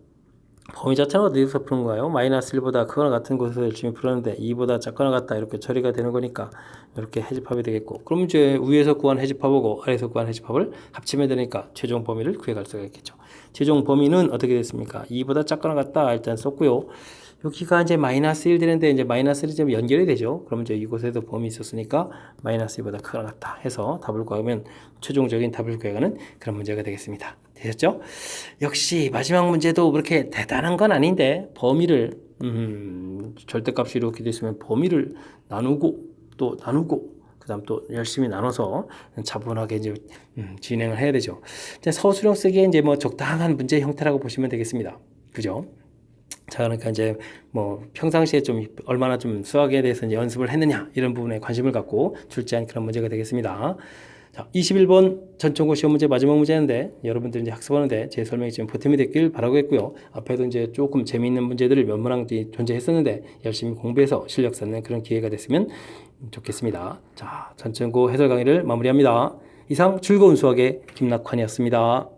범위 자체는 어디서 푸는 거예요? 마이너스 1보다 크거나 같은 곳에서 열심히 풀었는데 2보다 작거나 같다 이렇게 처리가 되는 거니까 이렇게 해집합이 되겠고 그럼 이제 위에서 구한 해집합하고 아래에서 구한 해집합을 합치면 되니까 최종 범위를 구해갈 수가 있겠죠. 최종 범위는 어떻게 됐습니까? 2보다 작거나 같다 일단 썼고요. 여기가 이제 마이너스 1 되는데 이제 마이너스 1이 좀 연결이 되죠. 그럼 이제 이곳에도 범위 있었으니까 마이너스 2보다 크거나 같다 해서 답을 구하면 최종적인 답을 구해가는 그런 문제가 되겠습니다. 되셨죠? 역시 마지막 문제도 그렇게 대단한 건 아닌데 범위를 절대값이 이렇게 됐으면 범위를 나누고 또 나누고 그다음 또 열심히 나눠서 차분하게 이제 진행을 해야 되죠. 이제 서술형 쓰기에 이제 뭐 적당한 문제 형태라고 보시면 되겠습니다. 그죠? 자, 그러니까 이제 뭐 평상시에 좀 얼마나 좀 수학에 대해서 이제 연습을 했느냐 이런 부분에 관심을 갖고 출제한 그런 문제가 되겠습니다. 자, 21번 전천고 시험 문제 마지막 문제인데 여러분들 이제 학습하는데 제 설명이 좀 보탬이 됐길 바라겠고요. 앞에도 이제 조금 재미있는 문제들을 몇 문항이 존재했었는데 열심히 공부해서 실력 쌓는 그런 기회가 됐으면 좋겠습니다. 자, 전천고 해설 강의를 마무리합니다. 이상 즐거운 수학의 김낙환이었습니다.